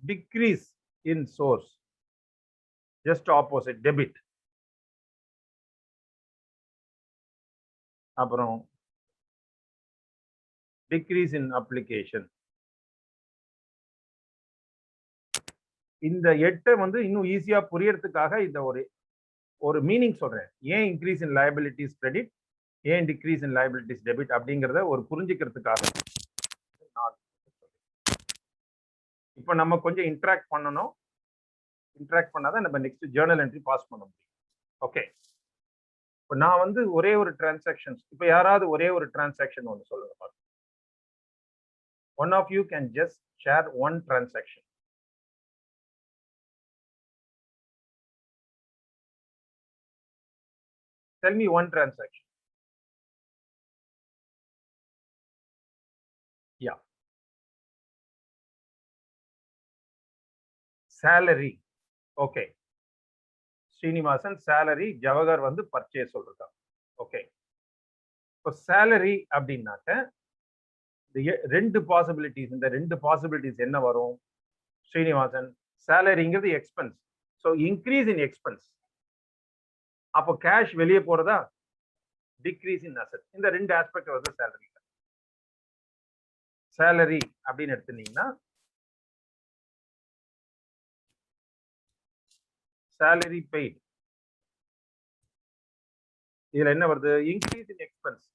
decrease in source, just opposite debit. அப்புறம் decrease in application. இந்த 8 வந்து இன்னும் ஈஸியா புரியறதுக்காக இந்த ஒரு மீனிங் சொல்றேன். ஏன் இன்க்ரீஸ் இன் liabilities credit, ஏன் டிக்ரீஸ் இன் liabilities debit அப்படிங்கறத ஒரு புரிஞ்சுக்கிறதுக்காக. இப்போ நம்ம கொஞ்சம் இன்டராக்ட் பண்ணணும். இன்டராக்ட் பண்ணாதான் நம்ம நெக்ஸ்ட் ஜர்னல் என்ட்ரி பாஸ் பண்ண முடியும். ஓகே, இப்போ நான் வந்து ஒரே ஒரு டிரான்சாக்ஷன், இப்போ யாராவது ஒரே ஒரு டிரான்சாக்ஷன் ஒன்று சொல்லுங்க பாருங்க. One of you can just share one transaction. Tell me one transaction. Yeah. Salary. Okay. Srinivasan salary, Javagar வந்து purchase சொல்றாங்க. Okay. இப்போ salary அப்படின்னாக்க ரெண்டு பாசிபிலிட்டிஸ், இந்த ரெண்டு பாசிபிலிட்டிஸ் என்ன வரும்? ஸ்ரீனிவாசன், சேலரிங்கிறது expense, so increase in expense. அப்போ கேஷ் வெளியே போறதா? டிக்ரீஸ் இன் அசெட். இந்த ரெண்டு ஆஸ்பெக்ட் வந்து சேலரி. சேலரி அப்படின்னு எடுத்துட்டீங்கன்னா சேலரி பெய்ட், இதுல என்ன வருது? இன்க்ரீஸ் இன் எக்ஸ்பென்ஸ்,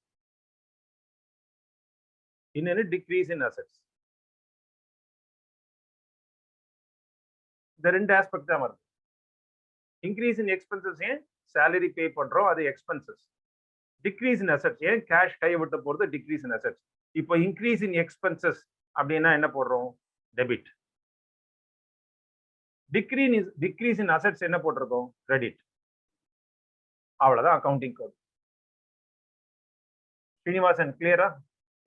இன்னொன்னு டிக்ரீஸ் இன் அசெட்ஸ். இந்த ரெண்டு ஆஸ்பெக்ட் தான் வருது. இன்க்ரீஸ் இன் எக்ஸ்பென்சஸ் ஏன் சேலரி பே பண்றோம், அது எக்ஸ்பென்சஸ். டிக்ரீஸ் இன் அசெட்ஸ் ஏன் கேஷ் கை விட்டு போறது, டிக்ரீஸ் இன் அசெட்ஸ். இப்போ இன்க்ரீஸ் இன் எக்ஸ்பென்சஸ் அப்படின்னா என்ன போடுறோம்? டெபிட். டிக்ரீஸ் இன் அசெட்ஸ் என்ன போட்டிருக்கோம்? கிரெடிட். அவ்வளவுதான் அக்கவுண்டிங் கோட். ஸ்ரீனிவாசன் கிளியரா?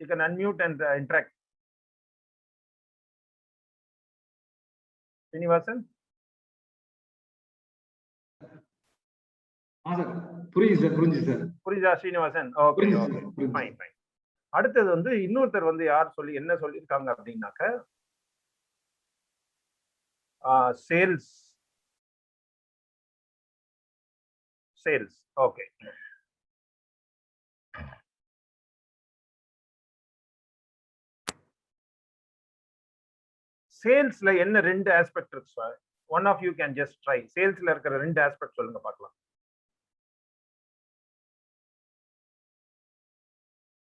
You can unmute and interact. Srinivasan? புரியுது சார். புரியுதா ஸ்ரீனிவாசன்? Okay, fine fine. அடுத்தது வந்து இன்னொருத்தர் வந்து யார் சொல்லி என்ன சொல்லியிருக்காங்க அப்படின்னாக்க, சேல்ஸ். ஓகே, சேல்ஸ்ல என்ன ரெண்டு ஆஸ்பெக்ட் இருக்கு sir? One of you can just try. சேல்ஸ்ல இருக்கிற ரெண்டு ஆஸ்பெக்ட் சொல்லுங்க பார்க்கலாம்.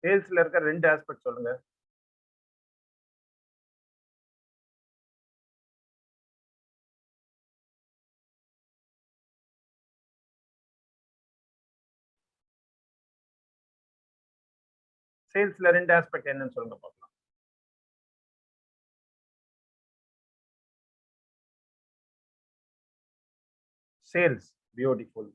சேல்ஸ்ல இருக்கிற ரெண்டு ஆஸ்பெக்ட் சொல்லுங்க. சேல்ஸ்ல ரெண்டு ஆஸ்பெக்ட் என்னன்னு சொல்லுங்க பார்க்கலாம். Sales, beautiful.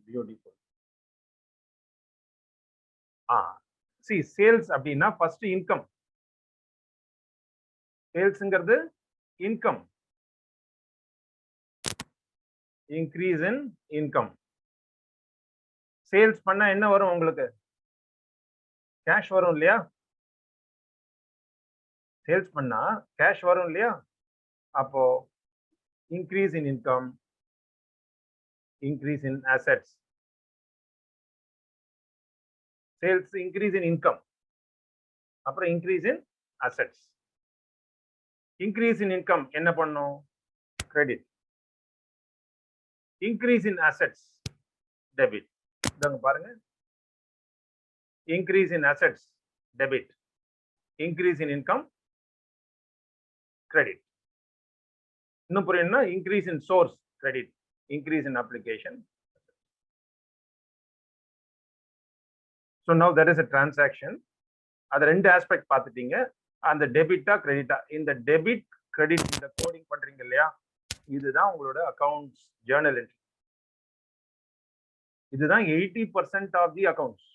சேல்ஸ் அப்படின்னா ஃபர்ஸ்ட் இன்கம். சேல்ஸ்ங்கிறது income, increase in income. Sales பண்ணா என்ன வரும் உங்களுக்கு? கேஷ் வரும் இல்லையா? சேல்ஸ் பண்ணா கேஷ் வரும் இல்லையா? அப்போ increase in income, increase in assets. Sales increase in income, அப்புறம் increase in assets. Increase in income என்ன பண்ணும்? Credit. Increase in assets, debit. இதங்க பாருங்க, increase in assets, debit. Increase in income, credit. இன்னும் புரியணும்னா increase in source, credit. Increase in application. So now there is a transaction. அது ரெண்டு aspect பார்த்துட்டீங்க. அந்த டெபிட்டா கிரெடிட்டா, இந்த debit credit இந்த கோடிங் பண்றீங்க இல்லையா, இதுதான் உங்களோட அக்கவுண்ட்ஸ் ஜர்னல் என்ட்ரி. இதுதான் 80% ஆஃப் தி அக்கவுண்ட்ஸ்.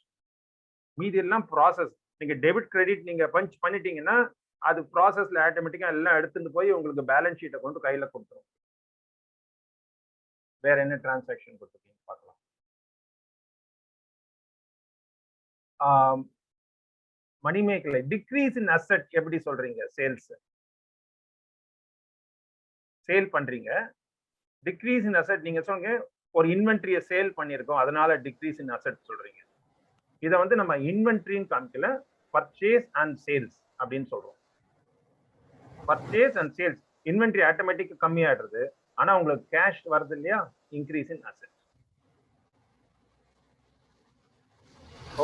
மீதி எல்லாம் ப்ராசஸ். நீங்க டெபிட் கிரெடிட் நீங்க பஞ்ச் பண்ணிட்டீங்கன்னா அது ப்ராசஸ்ல ஆட்டோமேட்டிக்கா எல்லாம் எடுத்துட்டு போய் உங்களுக்கு பேலன்ஸ் ஷீட்டை கொண்டு கையில கொடுத்துரும். வேற என்ன டிரான்சாக்ஷன் கொடுத்துருக்கீங்க பார்க்கலாம். மணிமேகலை, டிக்ரீஸ் இன் அசெட் எப்படி சொல்றீங்க? சேல்ஸ் சேல் பண்றீங்க. டிக்ரீஸ் இன் அசெட் நீங்க சொல்லுங்க ஒரு இன்வென்ட்ரியை சேல் பண்ணியிருக்கோம், அதனால டிக்ரீஸ் இன் அசெட் சொல்றீங்க. இதை வந்து நம்ம இன்வென்ட்ரின்னு காமிக்கல, பர்ச்சேஸ் அண்ட் சேல்ஸ் அப்படின்னு சொல்றோம். Purchase and sales inventory automatic கம்மியாடுறது, ஆனா உங்களுக்கு கேஷ் வருது இல்லையா, increase in asset.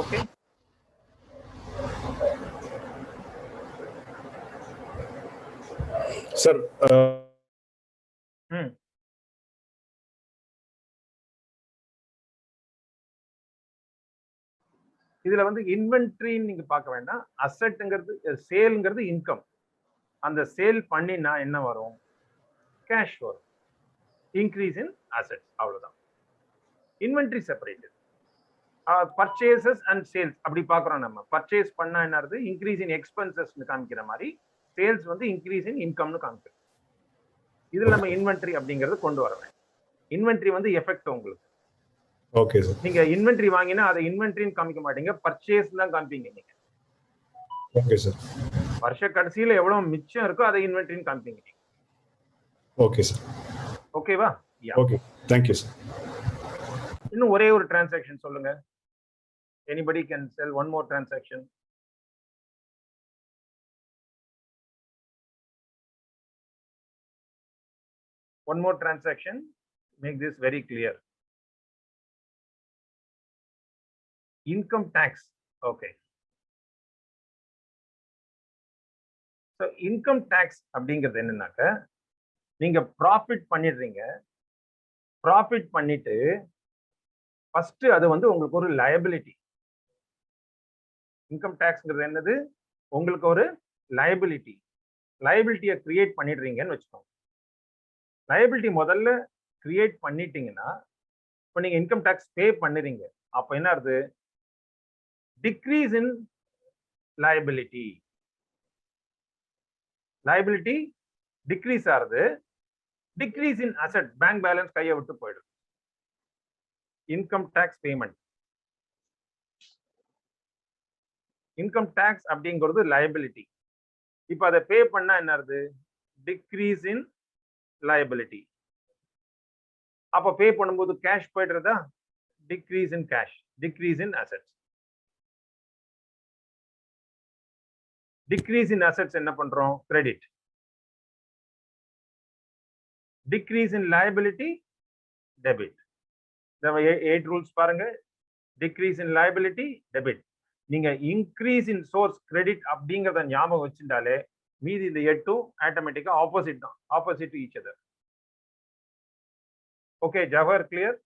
Okay, sir இதுல வந்து இன்வென்ட்ரின்னு நீங்க பார்க்க வேண்டாம். அசெட்ங்கிறது சேல்ங்கிறது இன்கம். அந்த சேல் பண்ணினா என்ன வரும்? கேஷ் வரும். இன்க்ரீஸ் இன் அசெட்ஸ், அவ்வளவுதான். Inventory separated. Purchases and sales அப்படி பார்க்குறோம் நம்ம. பர்ச்சேஸ் பண்ணா என்னது? இன்க்ரீஸ் இன் எக்ஸ்பென்சஸ்னு காமிக்கிற மாதிரி, சேல்ஸ் வந்து இன்க்ரீஸ் இன் இன்கம்னு காமிக்கிறோம். இதுல நம்ம இன்வென்ட்ரி அப்படிங்கிறது கொண்டு வர வேண்டும். இன்வென்ட்ரி வந்து எஃபெக்ட் உங்களுக்கு. Okay sir. நீங்க இன்வென்ட்ரி வாங்கினா அதை இன்வென்ட்ரின்னு காமிக்க மாட்டீங்க, பர்ச்சேஸ் தான் காமிப்பீங்க நீங்க. Okay sir. வருஷ கடைசியில எவ்வளவு மிச்சம் இருக்கோ அதை இன்வென்ட்ரின்னு காமிப்பீங்க நீங்க. Okay sir. ஓகேவா? Okay, thank you sir. இன்னும் ஒரே ஒரு டிரான்சாக்ஷன் சொல்லுங்க. Anybody can sell one more transaction. One more transaction. Make this very clear. Income tax. Okay. So income tax அப்படிங்கிறது என்னன்னாக்க, நீங்க ப்ராஃபிட் பண்ணிடுறீங்க. ப்ராஃபிட் பண்ணிட்டு ஃபர்ஸ்ட் அது வந்து உங்களுக்கு ஒரு லயபிலிட்டி. இன்கம் டேக்ஸ்ங்கிறது என்னது? உங்களுக்கு ஒரு லயபிலிட்டி. லயபிலிட்டியை கிரியேட் பண்ணிடுறீங்கன்னு வச்சுக்கோங்க. லயபிலிட்டி முதல்ல கிரியேட் பண்ணிட்டீங்கன்னா, இப்போ நீங்க இன்கம் டேக்ஸ் பே பண்ணுறீங்க. அப்போ என்ன ஆகுது? Degrees in liability. Liability decrease ஆகுது. டிக்ரீஸ் இன் அசெட், பேங்க் பேலன்ஸ் கையை விட்டு போயிடுது. Income tax payment. Income tax அப்படிங்கிறது லயபிலிட்டி. இப்போ அதை பே பண்ணா என்ன ஆகுது? Degrees in liability. அப்போ பே பண்ணும்போது கேஷ் போயிடுறதா? Decrease in cash, decrease in assets. Decrease in assets என்ன பண்றோம்? Credit. Decrease in liability, debit. 8 rules பாருங்க. Decrease in liability, debit. நீங்க இன்க்ரீஸ் இன் சோர்ஸ், கிரெடிட் அப்படிங்கறத ஞாபகம் வச்சிருந்தாலே மீதி இந்த 8ம் ஆட்டோமேட்டிக்கா ஆப்போசிட் தான், opposite to each other. Okay, Jawahar, clear?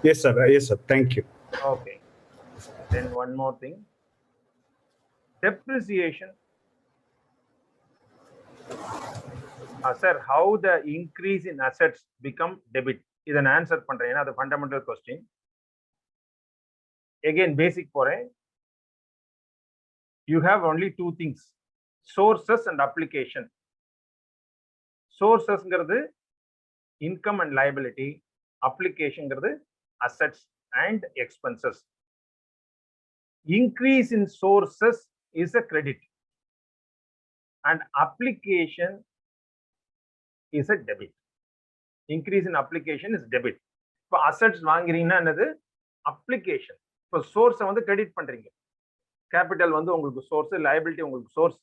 Yes sir, yes sir, thank you. Okay, then one more thing. Depreciation. Sir, how the increase in assets become debit? Idan answer பண்றேன், ஏன்னா அது fundamental question. Again basic போறேன். You have only two things, sources and application. Sourcesங்கிறது income and liability, applicationங்கிறது assets and expenses. Increase in sources is a credit and application is a debit. Increase in application is debit. இப்போ assets வாங்குறீங்கன்னா என்னது? application. இப்போ சோர்ஸை வந்து credit பண்றீங்க. Capital வந்து உங்களுக்கு source, liability உங்களுக்கு சோர்ஸ்.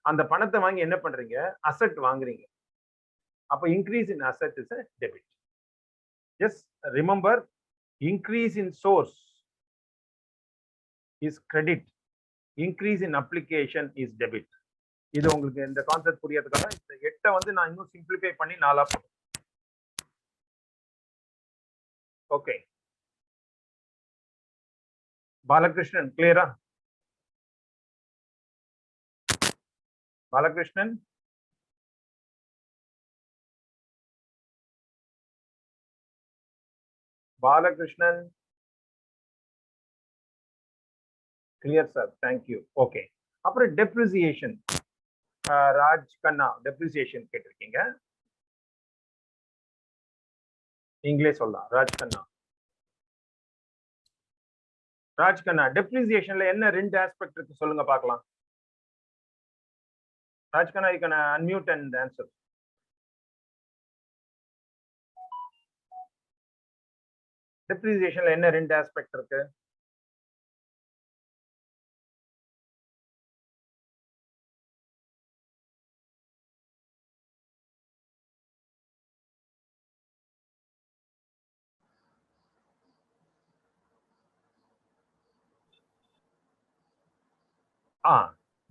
அந்த பணத்தை வாங்கி என்ன பண்றீங்க? அசெட் வாங்குறீங்க. அப்போ increase in asset is a debit. Just remember, increase in source is credit, increase in application is debit. இது உங்களுக்கு இந்த கான்செப்ட் புரியறதுக்காக இந்த 8 வந்து நான் இன்னும் சிம்பிளிஃபை பண்ணி 4 போடுறேன். ஓகே, பாலகிருஷ்ணன் கிளியரா? Balakrishnan, Balakrishnan, clear sir, thank you. Okay, அப்புறம் டெப்ரிசியேஷன். ராஜ் கண்ணா டெப்ரிசியேஷன் கேட்டிருக்கீங்க. நீங்களே சொல்லலாம். ராஜ் கண்ணா, ராஜ் கண்ணா, டெப்ரிசியேஷன்ல என்ன 2 ஆஸ்பெக்ட் இருக்கு சொல்லுங்க பார்க்கலாம். Rajkana, you can unmute and answer. Depreciation என்ன ரெண்டு aspect இருக்கு?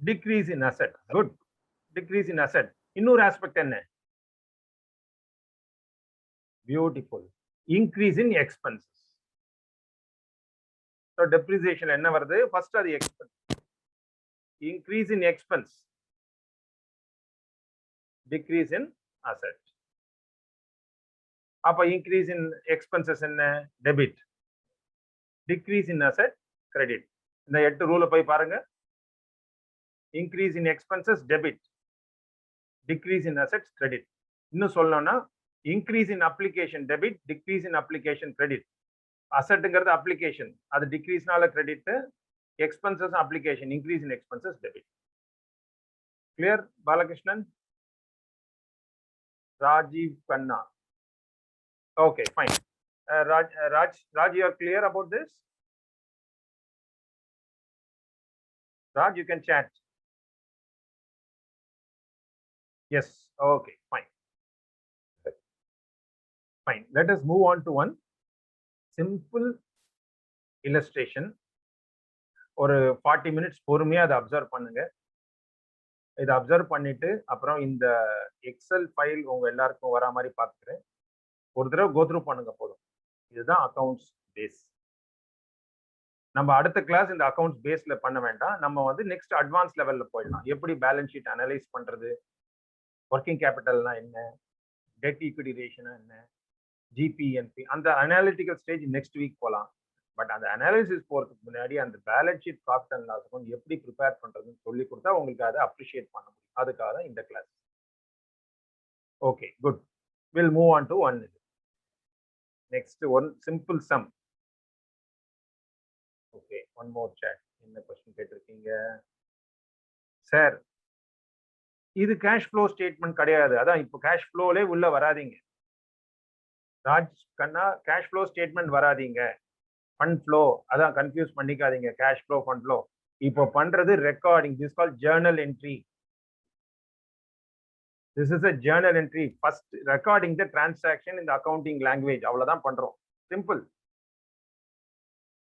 Decrease in asset. Good. Decrease in asset. இன்னொரு aspect என்ன? Beautiful. Increase in expenses. So depreciation என்ன வருது? First அது expense. Increase in expense. Decrease in asset. அப்ப increase in expenses என்ன? Debit. Decrease in asset, credit. இந்த 8 ரூல போய் பாருங்க. Increase in expenses, debit. Decrease in assets, credit. இன்னும் சொல்லணும்னா increase in application, debit. Decrease in application, credit. Assetங்கிறது application. அது decreaseனால credit. Expenses application. Increase in expenses, debit. Clear, Balakrishnan? Rajiv Khanna. Okay, fine. Raj, you are clear about this? Raj, you can chat. Yes. Okay, fine. Fine. Let us move on to one simple illustration. ஒரு 40 minutes பொறுமையா அதை observe பண்ணுங்க. இதை observe பண்ணிட்டு அப்புறம் இந்த XL file உங்க எல்லாருக்கும் வரா மாதிரி பார்த்துக்கிறேன். ஒரு தடவை கோத்ரூ பண்ணுங்க போதும். இதுதான் அக்கவுண்ட்ஸ் பேஸ். நம்ம அடுத்த கிளாஸ் இந்த அக்கவுண்ட்ஸ் பேஸ்ல பண்ண வேண்டாம். நம்ம வந்து நெக்ஸ்ட் அட்வான்ஸ் லெவல்ல போயிடலாம். எப்படி பேலன்ஸ் ஷீட் அனலைஸ் பண்றது, ஒர்க்கிங் கேபிட்டல்னா என்ன, டெட் ஈக்விட்டி ரேஷியோனா என்ன, ஜிபிஎன்பி, அந்த அனாலிட்டிக்கல் ஸ்டேஜ் நெக்ஸ்ட் வீக் போகலாம். பட் அந்த அனாலிசிஸ் போறதுக்கு முன்னாடி அந்த balance sheet profit and loss account எப்படி ப்ரிப்பேர் பண்றதுன்னு சொல்லி கொடுத்தா உங்களுக்கு அதை அப்ரிஷியேட் பண்ண முடியும். அதுக்காக தான் இந்த class. Okay, good. Will move on to one. Next one simple sum. Okay, one more chart. என்ன क्वेश्चन கேட்டிருக்கீங்க சார்? இது கேஷ் ஃப்ளோ ஸ்டேட்மெண்ட் கிடையாது. அதான் இப்போ கேஷ் ஃப்ளோலே உள்ள வராதீங்க. Raj Kanna, cash flow statement வராதீங்க. ஃபண்ட் ஃப்ளோ, அதான் கன்ஃபியூஸ் பண்ணிக்காதீங்க. Cash flow, fund flow. இப்போ பண்றது recording. This call journal entry. This is a journal entry. First recording the transaction in the accounting language. அவ்வளவுதான் பண்றோம். சிம்பிள்.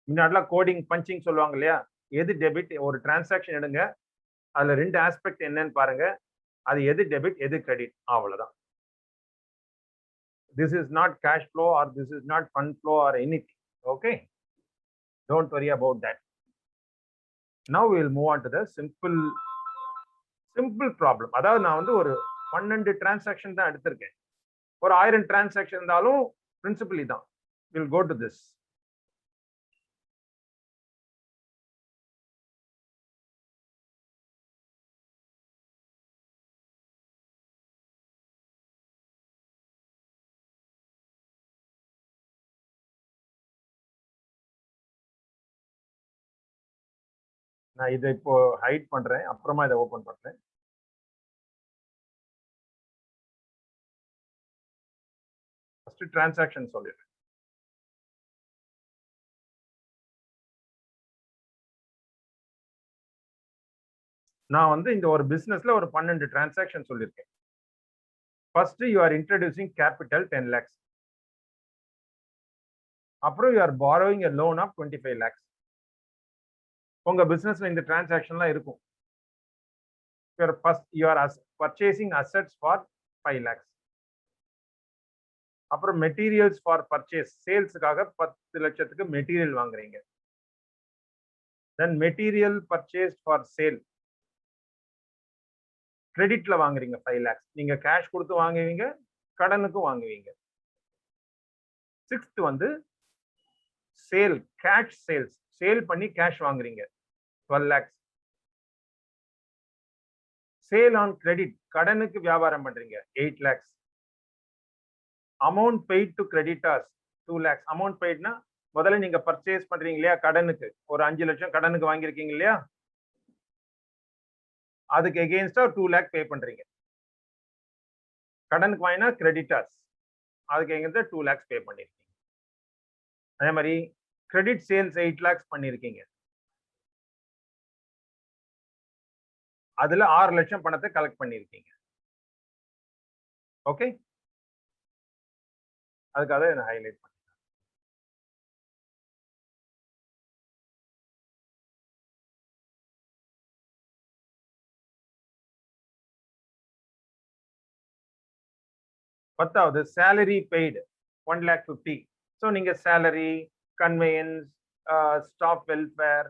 முன்னாடிலாம் கோடிங் பஞ்சிங் சொல்லுவாங்க இல்லையா? எது டெபிட், ஒரு டிரான்சாக்ஷன் எடுங்க, அதுல ரெண்டு ஆஸ்பெக்ட் என்னன்னு பாருங்க, அது எது டெபிட் எது கிரெடிட், அவ்வளவுதான். This is not cash flow or this is not fund flow or anything. Okay, don't worry about that. Now we will move on to the simple problem. அதாவது நான் வந்து ஒரு 12 டிரான்சாக்ஷன் தான் எடுத்திருக்கேன். ஒரு 1000 டிரான்சாக்ஷன் இருந்தாலும் பிரின்சிபல் இதான். We'll go to this. நான் இதை இப்போ ஹைட் பண்றேன், அப்புறமா இதை ஓபன் பண்றேன். ஃபர்ஸ்ட் டிரான்சாக்ஷன் சொல்லிடுறேன். நான் வந்து இந்த ஒரு பிசினஸ்ல ஒரு 12 டிரான்சாக்ஷன் சொல்லியிருக்கேன். First you are introducing capital 10 lakhs. அப்புறம் you are borrowing a loan of 25 lakhs. உங்க பிசினஸ்ல இந்த டிரான்சாக்ஷன்லாம் இருக்கும். You are purchasing assets for 5 lakhs. அப்புறம் மெட்டீரியல்ஸ் ஃபார் பர்ச்சேஸ், சேல்ஸுக்காக 10 லட்சத்துக்கு மெட்டீரியல் வாங்குறீங்க. Then material purchase for sale, கிரெடிட்ல வாங்குறீங்க 5 lakhs. நீங்க கேஷ் கொடுத்து வாங்குவீங்க, கடனுக்கும் வாங்குவீங்க. 6th வந்து சேல், கேஷ் சேல்ஸ், சேல் பண்ணி கேஷ் வாங்குறீங்க 12 lakhs. சேல் ஆன் கிரெடிட், கடனுக்கு வியாபாரம் பண்றீங்க 8 lakhs. Amount paid to creditors 2 lakhs. Amount பெய்ட்னா முதல்ல நீங்க பர்ச்சேஸ் பண்றீங்க இல்லையா, கடனுக்கு ஒரு 5 லட்சம் கடனுக்கு வாங்கியிருக்கீங்க இல்லையா, அதுக்கு எகெயின்ஸ்டா 2 lakh பே பண்றீங்க. கடனுக்கு வாங்கினா கிரெடிட்டர்ஸ், அதுக்கு எகெயின்ஸ்டா 2 lakhs பே பண்ணிருக்கீங்க. அதே மாதிரி கிரெடிட் சேல்ஸ் 8 lakhs பண்ணிருக்கீங்க. அதுல 6 லட்சம் பணத்தை கலெக்ட் பண்ணிருக்கீங்க. ஓகே, அதுக்காக நான் ஹைலைட் பண்ணேன். பத்தாவது சேலரி பெய்டு 1,50,000. ஸோ நீங்க salary, conveyance, staff welfare,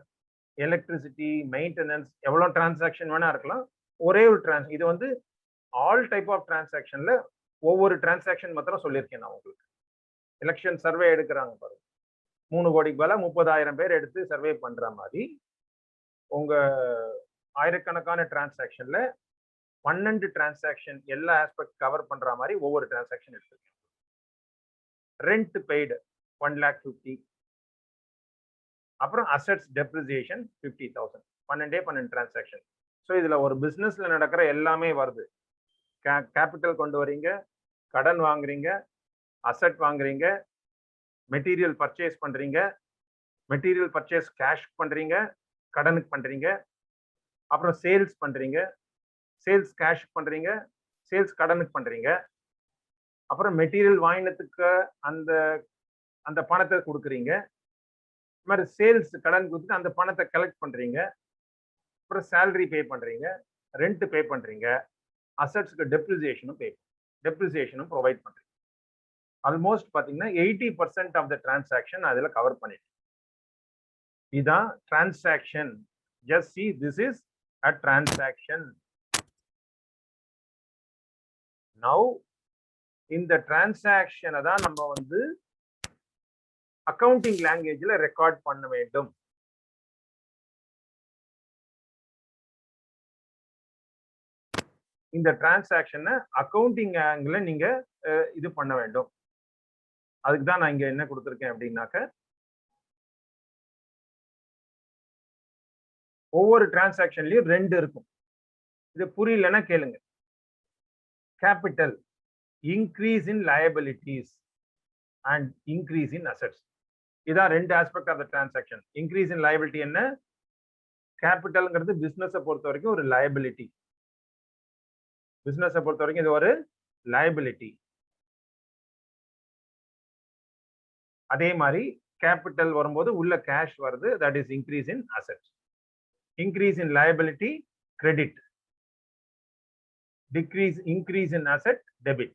electricity, maintenance, எவ்வளோ டிரான்சாக்ஷன் வேணா இருக்கலாம். ஒரே ஒரு இது வந்து ஆல் டைப் ஆஃப் டிரான்சாக்ஷன்ல ஒவ்வொரு டிரான்சாக்ஷன் மாத்திரம் சொல்லியிருக்கேன் நான் உங்களுக்கு. எலெக்ஷன் சர்வே எடுக்கிறாங்க பாருங்க, 3 கோடிக்கு மேல 30,000 பேர் எடுத்து சர்வே பண்ற மாதிரி உங்க ஆயிரக்கணக்கான டிரான்சாக்ஷன்ல 12 டிரான்சாக்ஷன் எல்லா ஆஸ்பெக்ட் கவர் பண்ற மாதிரி ஒவ்வொரு டிரான்சாக்ஷன் எடுத்துருக்கேன். Rent paid 1,50,000. அப்புறம் அசெட்ஸ் டெப்ரிசியேஷன் 50,000. 12 டிரான்சாக்ஷன். ஸோ இதுல ஒரு பிசினஸ்ல நடக்கிற எல்லாமே வருது. கேபிட்டல் கொண்டு வரீங்க, கடன் வாங்குறீங்க, அசெட் வாங்குறீங்க, மெட்டீரியல் பர்ச்சேஸ் பண்றீங்க, மெட்டீரியல் பர்ச்சேஸ் கேஷ் பண்றீங்க, கடனுக்கு பண்றீங்க, அப்புறம் சேல்ஸ் பண்றீங்க, சேல்ஸ் கேஷ் பண்றீங்க, சேல்ஸ் கடனுக்கு பண்றீங்க, அப்புறம் மெட்டீரியல் வாங்கினதுக்கு அந்த அந்த பணத்தை கொடுக்குறீங்க, இந்த மாதிரி சேல்ஸ் கடன் கொடுத்துட்டு அந்த பணத்தை கலெக்ட் பண்றீங்க, அப்புறம் சேலரி பே பண்றீங்க, ரெண்ட் பே பண்றீங்க, அசெட்ஸ்க்கு டெப்ரிசியேஷனும் ப்ரொவைட் பண்றீங்க. ஆல்மோஸ்ட் பாத்தீங்கன்னா 80% ஆஃப் த டிரான்சாக்ஷன் அதுல கவர் பண்ணிட்டு. இதுதான் transaction. Just see this is a transaction. Now இந்த டிரான்சாக்ஷனை தான் நம்ம வந்து அக்கவுண்டிங் லாங்குவேஜ்ல ரெக்கார்ட் பண்ண வேண்டும். இந்த டிரான்சாக்ஷனை அக்கவுண்டிங் ஆங்கிள் நீங்க இது பண்ண வேண்டும். அதுக்கு தான் நான் இங்க என்ன கொடுத்துருக்கேன் அப்படின்னாக்க, ஒவ்வொரு டிரான்சாக்ஷன்லயும் 2 இருக்கும். இது புரியலன்னா கேளுங்க. Capital, increase in liabilities and increase in assets. இதான் 2 aspect of the transaction. Increase in liability என்ன? கேபிட்டல்ங்கிறது பிசினஸை பொறுத்த வரைக்கும் ஒரு லயபிலிட்டி. பிசினஸை பொறுத்த வரைக்கும் இது ஒரு லயபிலிட்டி. அதே மாதிரி கேபிட்டல் வரும்போது உள்ள கேஷ் வருது, that is increase in assets. Increase in liability credit, increase in asset debit.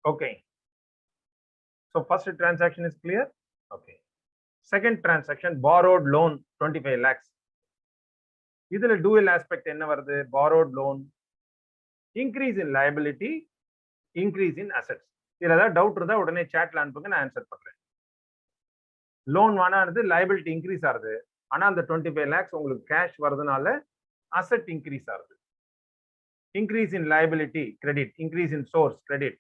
Okay, so first transaction is clear. Okay, second transaction, borrowed loan 25 lakhs. இதுல dual aspect என்ன வருது? borrowed loan, increase in liability, increase in assets. இதுல ஏதாவது doubt இருந்தா உடனே சாட்ல அனுப்புங்க, நான் answer பண்றேன். லோன் வானானது liability இன்க்ரீஸ் ஆகுது, ஆனா அந்த 25 lakhs உங்களுக்கு கேஷ் வருதுனால அசெட் இன்க்ரீஸ் ஆகுது. increase in liability credit, increase in source credit,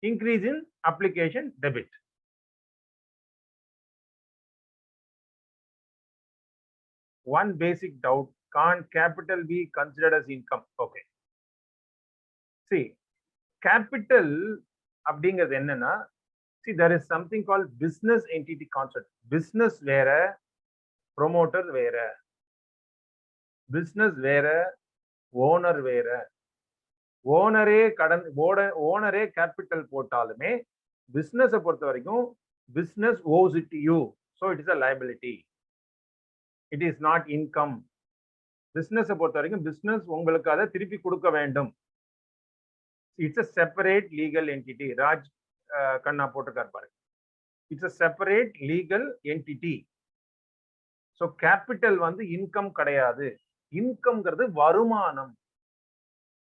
increase in application debit. One basic doubt, can't capital be considered as income? Okay, see, capital அப்படிங்கிறது என்னன்னா, see, there is something called business entity concept. business வேற, promoter வேற, business வேற, owner வேற. ஓனரே capital போட்டாலுமே பிசினஸை பொறுத்த வரைக்கும் business owes it to you, so it is a liability. It is not income. Business பொறுத்த வரைக்கும் பிசினஸ் உங்களுக்கு அதை திருப்பி கொடுக்க வேண்டும். It's a separate legal entity. Raj Khanna போட்டிருக்கார் பாருங்க. It's a separate legal entity. So capital வந்து இன்கம் கிடையாது. இன்கம்ங்கிறது வருமானம்.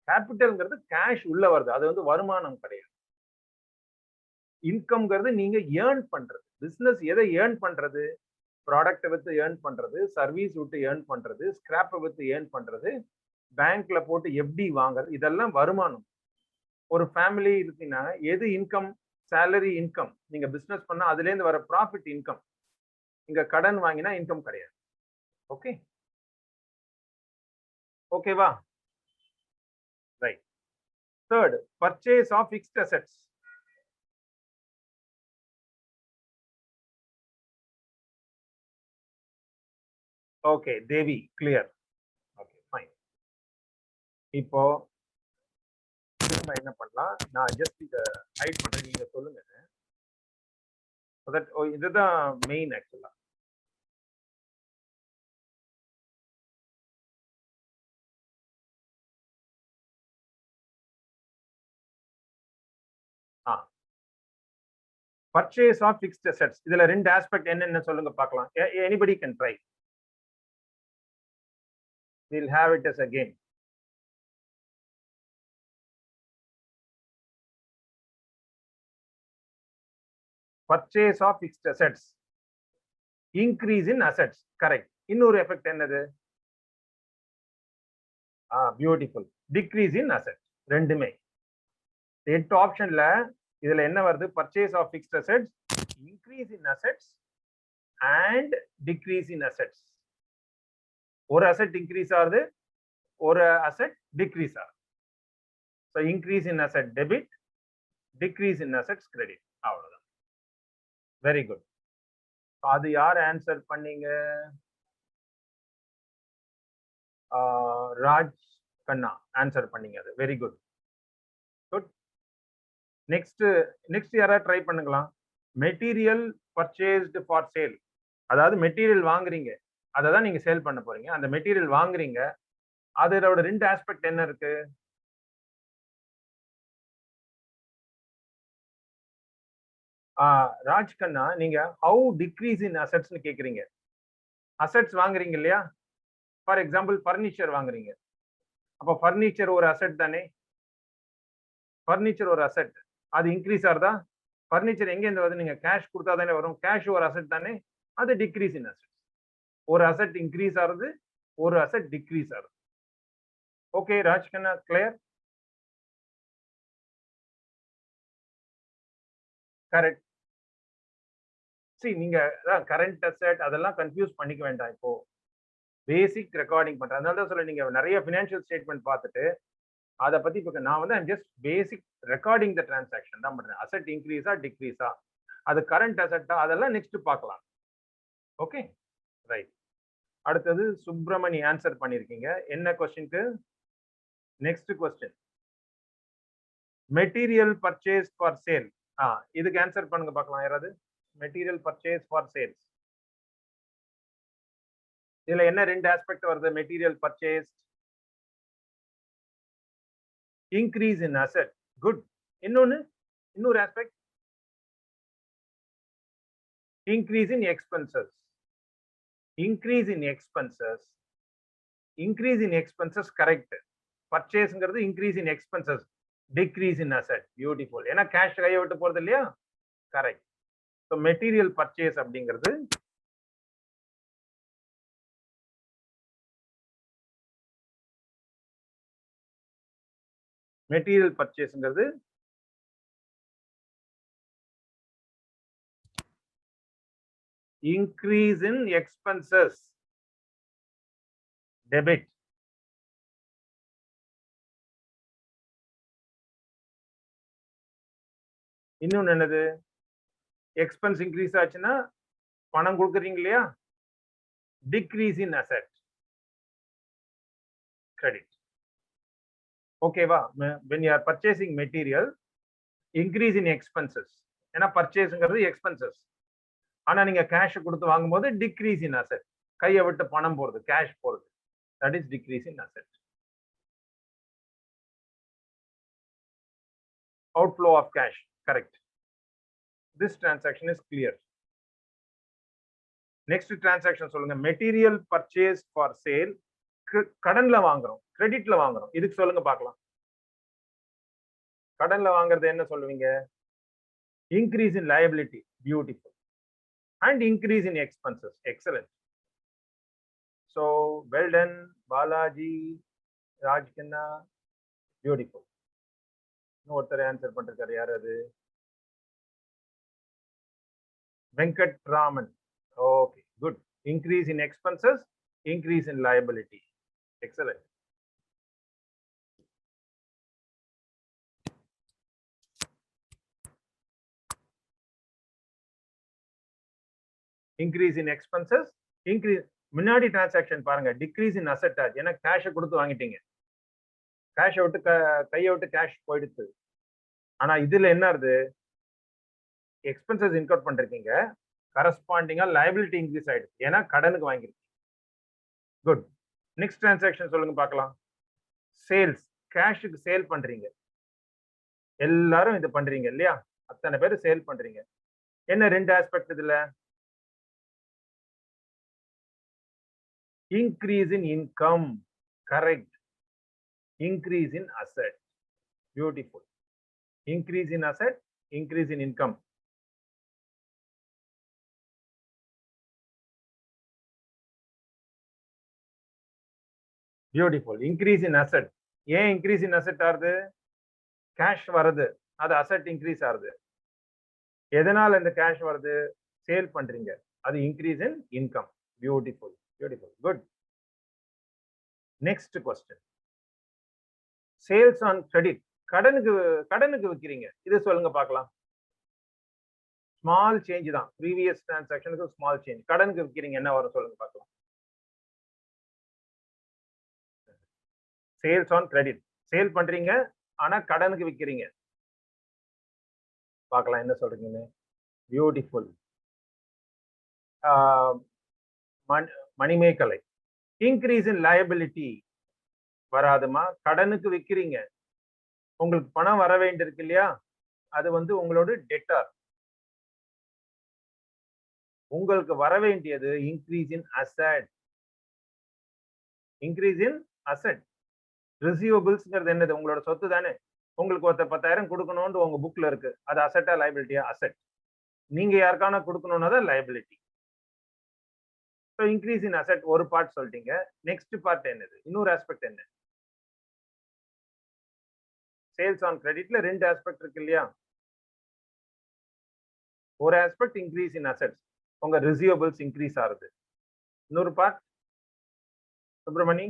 கேபிட்டல்ங்கிறது கேஷ் உள்ள வருது, அது வந்து வருமானம் கிடையாது. இன்கம்ங்கிறது நீங்க ஏர்ன் பண்றது. பிசினஸ் எதை ஏர்ன் பண்றது? ப்ராடக்ட்டை வித்து ஏர்ன் பண்றது, சர்வீஸ் விட்டு ஏர்ன் பண்றது, ஸ்கிராப்பை வித்து ஏர்ன் பண்றது, பேங்க்ல போட்டு எஃப்டி வாங்குறது, இதெல்லாம் வருமானம். ஒரு ஃபேமிலி இருக்குன்னா எது இன்கம்? Salary income. நீங்க பிசினஸ் பண்ணா அதுல இருந்து வர ப்ராஃபிட் இன்கம். இங்க கடன் வாங்கினா இன்கம் கிடையாது. ஓகே, ஓகேவா? Right. Third, purchase of fixed assets. Okay, Devi clear. Okay, fine. இப்போ திரும்ப என்ன பண்ணலாம்? நான் ஜஸ்ட் இத ஹைட் பண்றேன், நீங்க சொல்லுங்க. So that இதுதான் மெயின் ஆக்சுவலா. பர்ச்சேஸ் ஆஃப் ஃபிக்ஸ்ட் அசெட்ஸ், இதுல ரெண்டு ஆஸ்பெக்ட் என்னென்ன சொல்லுங்க பார்க்கலாம். Anybody can try. we'll have it as a game. Purchase of fixed assets, increase in assets. Correct. இன்னொரு எஃபெக்ட் என்னது? பியூட்டிஃபுல். டிக்ரீஸ் இன் அசெட். ரெண்டுமே 8 ஆப்ஷன்ல இதுல என்ன வருது? Purchase of fixed assets, increase in assets and decrease in assets. ஒரு asset increase ஆகுது, ஒரு அசெட் டிக்ரீஸ் ஆகுது. So increase in asset debit, decrease in assets credit. அவ்வளவுதான். Very good. அது யார் ஆன்சர் பண்ணீங்க? ராஜ் கண்ணா ஆன்சர் பண்ணீங்க. அது வெரி குட். குட். நெக்ஸ்ட் யாராவது ட்ரை பண்ணுங்களா? Material purchased for sale. அதாவது மெட்டீரியல் வாங்குறீங்க, அதை தான் நீங்க சேல் பண்ண போறீங்க. அந்த மெட்டீரியல் வாங்குறீங்க, அதோட ரெண்டு ஆஸ்பெக்ட் என்ன இருக்கு? ராஜ் கண்ணா, நீங்க ஹவு டிக்ரீஸ் இன் அசெட்ஸ்னு கேக்குறீங்க. அசெட்ஸ் வாங்குறீங்க இல்லையா? ஃபார் எக்ஸாம்பிள் ஃபர்னிச்சர் வாங்குறீங்க. அப்போ ஃபர்னிச்சர் ஒரு அசெட் தானே? ஃபர்னிச்சர் ஒரு அசெட். அது இன்க்ரீஸ் ஆகுதா? ஃபர்னிச்சர் எங்க இருந்து வருது? நீங்க கேஷ் கொடுத்தா தானே வரும். கேஷ் ஒரு அசெட் தானே? அது டிக்ரீஸ் இன் அசெட். ஒரு அசெட் இன்க்ரீஸ் ஆகுது, ஒரு அசெட் டிக்ரீஸ் ஆகுது. ஓகே ராஜ் கண்ணா, கிளியர்? கரெக்ட். சரி, நீங்க கரண்ட் அசெட் அதெல்லாம் கன்ஃபியூஸ் பண்ணிக்க வேண்டாம். இப்போ பேசிக் ரெக்கார்டிங் பண்றேன். அதனால தான் சொல்ல, நீங்க நிறைய ஃபினான்ஷியல் ஸ்டேட்மெண்ட் பார்த்துட்டு அதை பத்தி இப்போ நான் வந்து just basic recording the transaction தான் பண்றேன். அசெட் இன்க்ரீஸா டிக்ரீஸா, அது கரண்ட் அசெட்டா, அதெல்லாம் நெக்ஸ்ட் பார்க்கலாம். Okay, right. அடுத்தது சுப்பிரமணி ஆன்சர் பண்ணிருக்கீங்க. என்ன கொஸ்டினுக்கு? Next question, material purchase for sale. இதுக்கு ஆன்சர் பண்ணுங்க பார்க்கலாம் யாராவது. மெட்டீரியல் பர்ச்சேஸ் ஃபார் சேல்ஸ், இதுல என்ன ரெண்டு ஆஸ்பெக்ட் வருது? Material purchase, increase in asset. Good. இன்னொரு aspect, increase in expenses. Increase in expenses, increase in expenses correct. பர்ச்சேஸ்ங்கிறது increase in expenses, decrease in asset. Beautiful. ஏன்னா கேஷ் கையை விட்டு போறது இல்லையா? கரெக்ட். ஸோ மெட்டீரியல் பர்ச்சேஸ் அப்படிங்கிறது மெட்டீரியல் பர்ச்சேஸ்ங்கிறது increase in expenses, debit. இன்னொன்னு என்னது? எக்ஸ்பென்ஸ் இன்க்ரீஸ் ஆச்சுன்னா பணம் கொடுக்குறீங்க இல்லையா? Decrease in asset, credit. ஓகேவா? when you are purchasing material, increase in expenses. ஏன்னா பர்ச்சேஸ்ங்கிறது எக்ஸ்பென்சஸ். ஆனா நீங்க கேஷ் கொடுத்து வாங்கும்போது டிக்ரீஸ் இன் அசெட், கையை விட்டு பணம் போறது, கேஷ் போறது. That is decrease in asset. Outflow of cash. Correct. This transaction is clear. Next transaction சொல்லுங்க. மெட்டீரியல் பர்ச்சேஸ் ஃபார் சேல், கடன்ல வாங்குறோம், கிரெடிட்ல வாங்குறோம். இதுக்கு சொல்லுங்க பார்க்கலாம். கடன்ல வாங்குறது என்ன சொல்லுவீங்க? Increase in liability. Beautiful. and increase in expenses. Excellent. So well done, Balaji, Raj Khanna. Beautiful. இன்னொருத்தர் ஆன்சர் பண்ணிருக்காரு, யார் அது? Venkat Raman. Okay, good. Increase in expenses, increase in liability. Excellent. Increase in expenses, increase. முன்னாடி transaction பாருங்க, decrease இன் asset charge. ஏன்னா கேஷை கொடுத்து வாங்கிட்டீங்க, கேஷை விட்டு கையை விட்டு கேஷ் போயிடுச்சு. ஆனா இதுல என்ன இருக்கு, எக்ஸ்பென்சஸ் இன்கர் பண்றீங்க, கரஸ்பாண்டிங்கா லைபிலிட்டி இன்க்ரீஸ் ஆயிடுச்சு, ஏன்னா கடனுக்கு வாங்கிருக்கு. குட். நெக்ஸ்ட் டிரான்சாக்ஷன் சொல்லுங்க பார்க்கலாம். சேல்ஸ், கேஷுக்கு சேல் பண்றீங்க, எல்லாரும் இது பண்றீங்க இல்லையா, அத்தனை பேர் சேல் பண்றீங்க. என்ன ரெண்டு ஆஸ்பெக்ட் இதுல? increase in income, correct. Increase in asset, beautiful. Increase in asset, increase in income. Beautiful. Increase in asset. ஏன் increase in asset ஆறுது? கேஷ் வருது, அது அசெட் இன்க்ரீஸ் ஆகுது. எதனால இந்த கேஷ் வருது? சேல் பண்றீங்க, அது increase in income. Beautiful. Beautiful. Good. Next question. Sales on credit. கடனுக்கு விக்கிறீங்க, இது சொல்லுங்க பார்க்கலாம். ஸ்மால் சேஞ்ச் தான், ப்ரீவியஸ் டிரான்சாக்ஷனுக்கு ஸ்மால் சேஞ்ச். கடனுக்கு விக்கிறீங்க, என்ன வரும் சொல்லுங்க பார்க்கலாம். சேல்ஸ் ஆன் கிரெடிட், சேல் பண்றீங்க ஆனா கடனுக்கு விக்கிறீங்க. பார்க்கலாம் என்ன சொல்றீங்கன்னு. Beautiful. Manimekalai. Increase in liability வராதுமா, கடனுக்கு விக்கிறீங்க, உங்களுக்கு பணம் வர வேண்டியிருக்கு இல்லையா, அது வந்து உங்களோட டெட்டார். உங்களுக்கு வர வேண்டியது increase in asset. Increase in asset. ரிசீவபிள்ஸ்ங்கிறது என்னது? உங்களோட சொத்து தானே. உங்களுக்கு ஒருத்தர் 10,000 கொடுக்கணும்னு உங்க புக்ல இருக்கு, அது அசெட்டா லைபிலிட்டியா? அசெட். நீங்க யாருக்கான கொடுக்கணும்னா தான் liability. So increase in asset ஒரு பார்ட் சொல்லிட்டீங்க. நெக்ஸ்ட் பார்ட் என்னது? இன்னொரு ஆஸ்பெக்ட் என்ன? சேல்ஸ் ஆன் கிரெடிட்ல ரெண்டு ஆஸ்பெக்ட் இருக்கு இல்லையா. ஒரு ஆஸ்பெக்ட் இன்க்ரீஸ் இன் அசெட்ஸ், உங்க ரிசீவபிள்ஸ் இன்க்ரீஸ் ஆகுது. இன்னொரு பார்ட் சுப்பிரமணி.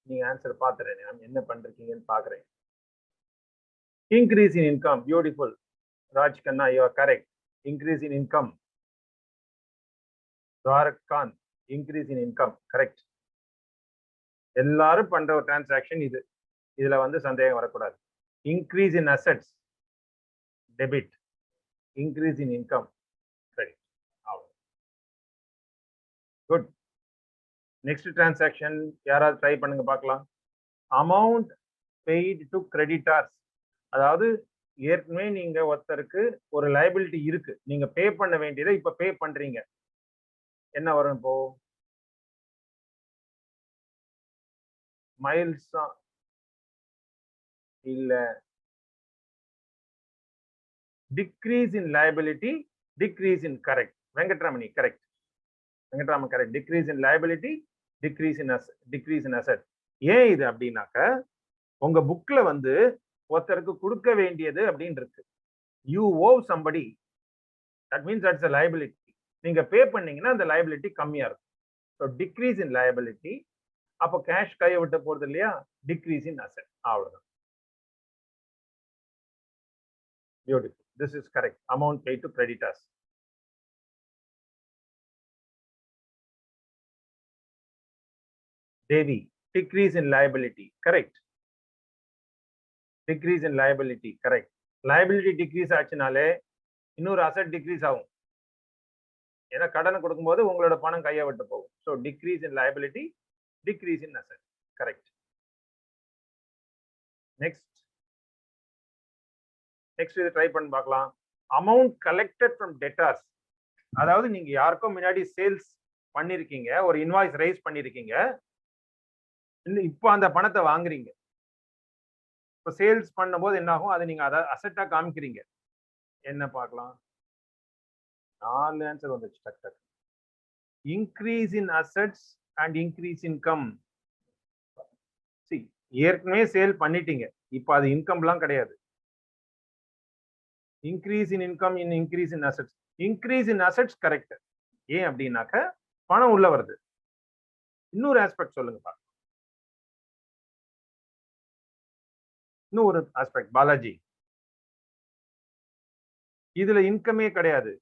நீங்க ஆன்சர் பாத்துறேன், என்ன பண்றீங்கன்னு பாக்குறேன். Increase in income. Beautiful. Raj Kanna, you are correct. Increase in income. Dwarak Kanth, increase in income, correct. எல்லாரும் பண்ற ஒரு டிரான்சாக்ஷன் இது, இதுல வந்து சந்தேகம் வரக்கூடாது. Increase in assets debit, increase in income credit. Good. Next transaction யாராவது ட்ரை பண்ணுங்க பார்க்கலாம். அமௌண்ட் பெய்டு டு கிரெடிட்டார்ஸ், அதாவது ஏற்கனவே நீங்க ஒருத்தருக்கு ஒரு லைபிலிட்டி இருக்கு, நீங்க பே பண்ண வேண்டியதை இப்ப பே பண்றீங்க, என்ன வரும் இப்போ? மைல்ஸ் இல்ல, decrease in liability, decrease in, correct. Venkatramani, correct. Venkatraman, correct. Decrease in liability, decrease in asset. ஏன் இது அப்படின்னாக்க, உங்க புக்ல வந்து ஒருத்தருக்கு கொடுக்க வேண்டியது அப்படின்னு இருக்கு. You owe somebody, that means that's a liability. நீங்க பே பண்ணீங்கன்னா அந்த லைபிலிட்டி கம்மியா இருக்கும். ஸோ டிக்ரீஸ் இன் லைபிலிட்டி, அப்போ கேஷ் கையை விட்டு போறது இல்லையா, டிக்ரீஸ் இன் அசெட். அவ்வளவுதான். Beautiful. This is correct. Amount pay to creditors. Devi, decrease in liability, correct. Decrease in liability, correct. Liability decrease ஆச்சுனாலே இன்னொரு அசெட் டிக்ரீஸ் ஆகும், ஏன்னா கடனை கொடுக்கும்போது உங்களோட பணம் கையை விட்டு போகும். So decrease in liability, decrease in asset, correct. Next. Next இது ட்ரை பண்ணி பார்க்கலாம். அமௌண்ட் கலெக்டட் ஃப்ரம் டெட்டார்ஸ், அதாவது நீங்க யாருக்கும் முன்னாடி சேல்ஸ் பண்ணிருக்கீங்க, ஒரு இன்வாய்ஸ் ரைஸ் பண்ணிருக்கீங்க, இப்போ அந்த பணத்தை வாங்குறீங்க. இப்போ சேல்ஸ் பண்ணும்போது என்ன ஆகும், அது நீங்க அதை அசெட்டா காமிக்கிறீங்க. என்ன பார்க்கலாம், 4 ஆன்சர் வந்துச்சு டக் டக். Increase in assets and increase income. ஏற்கனவே சேல் பண்ணிட்டீங்க, இப்போ அது இன்கம்லாம் கிடையாது. Increase in income in increase in assets. Increase in assets correct. ஏன் அப்படின்னாக்க பணம் உள்ள வருது. இன்னொரு ஆஸ்பெக்ட் சொல்லுங்க பாருங்க. இன்னொரு ஆஸ்பெக்ட் பாலாஜி, இதுல இன்கமே கிடையாது,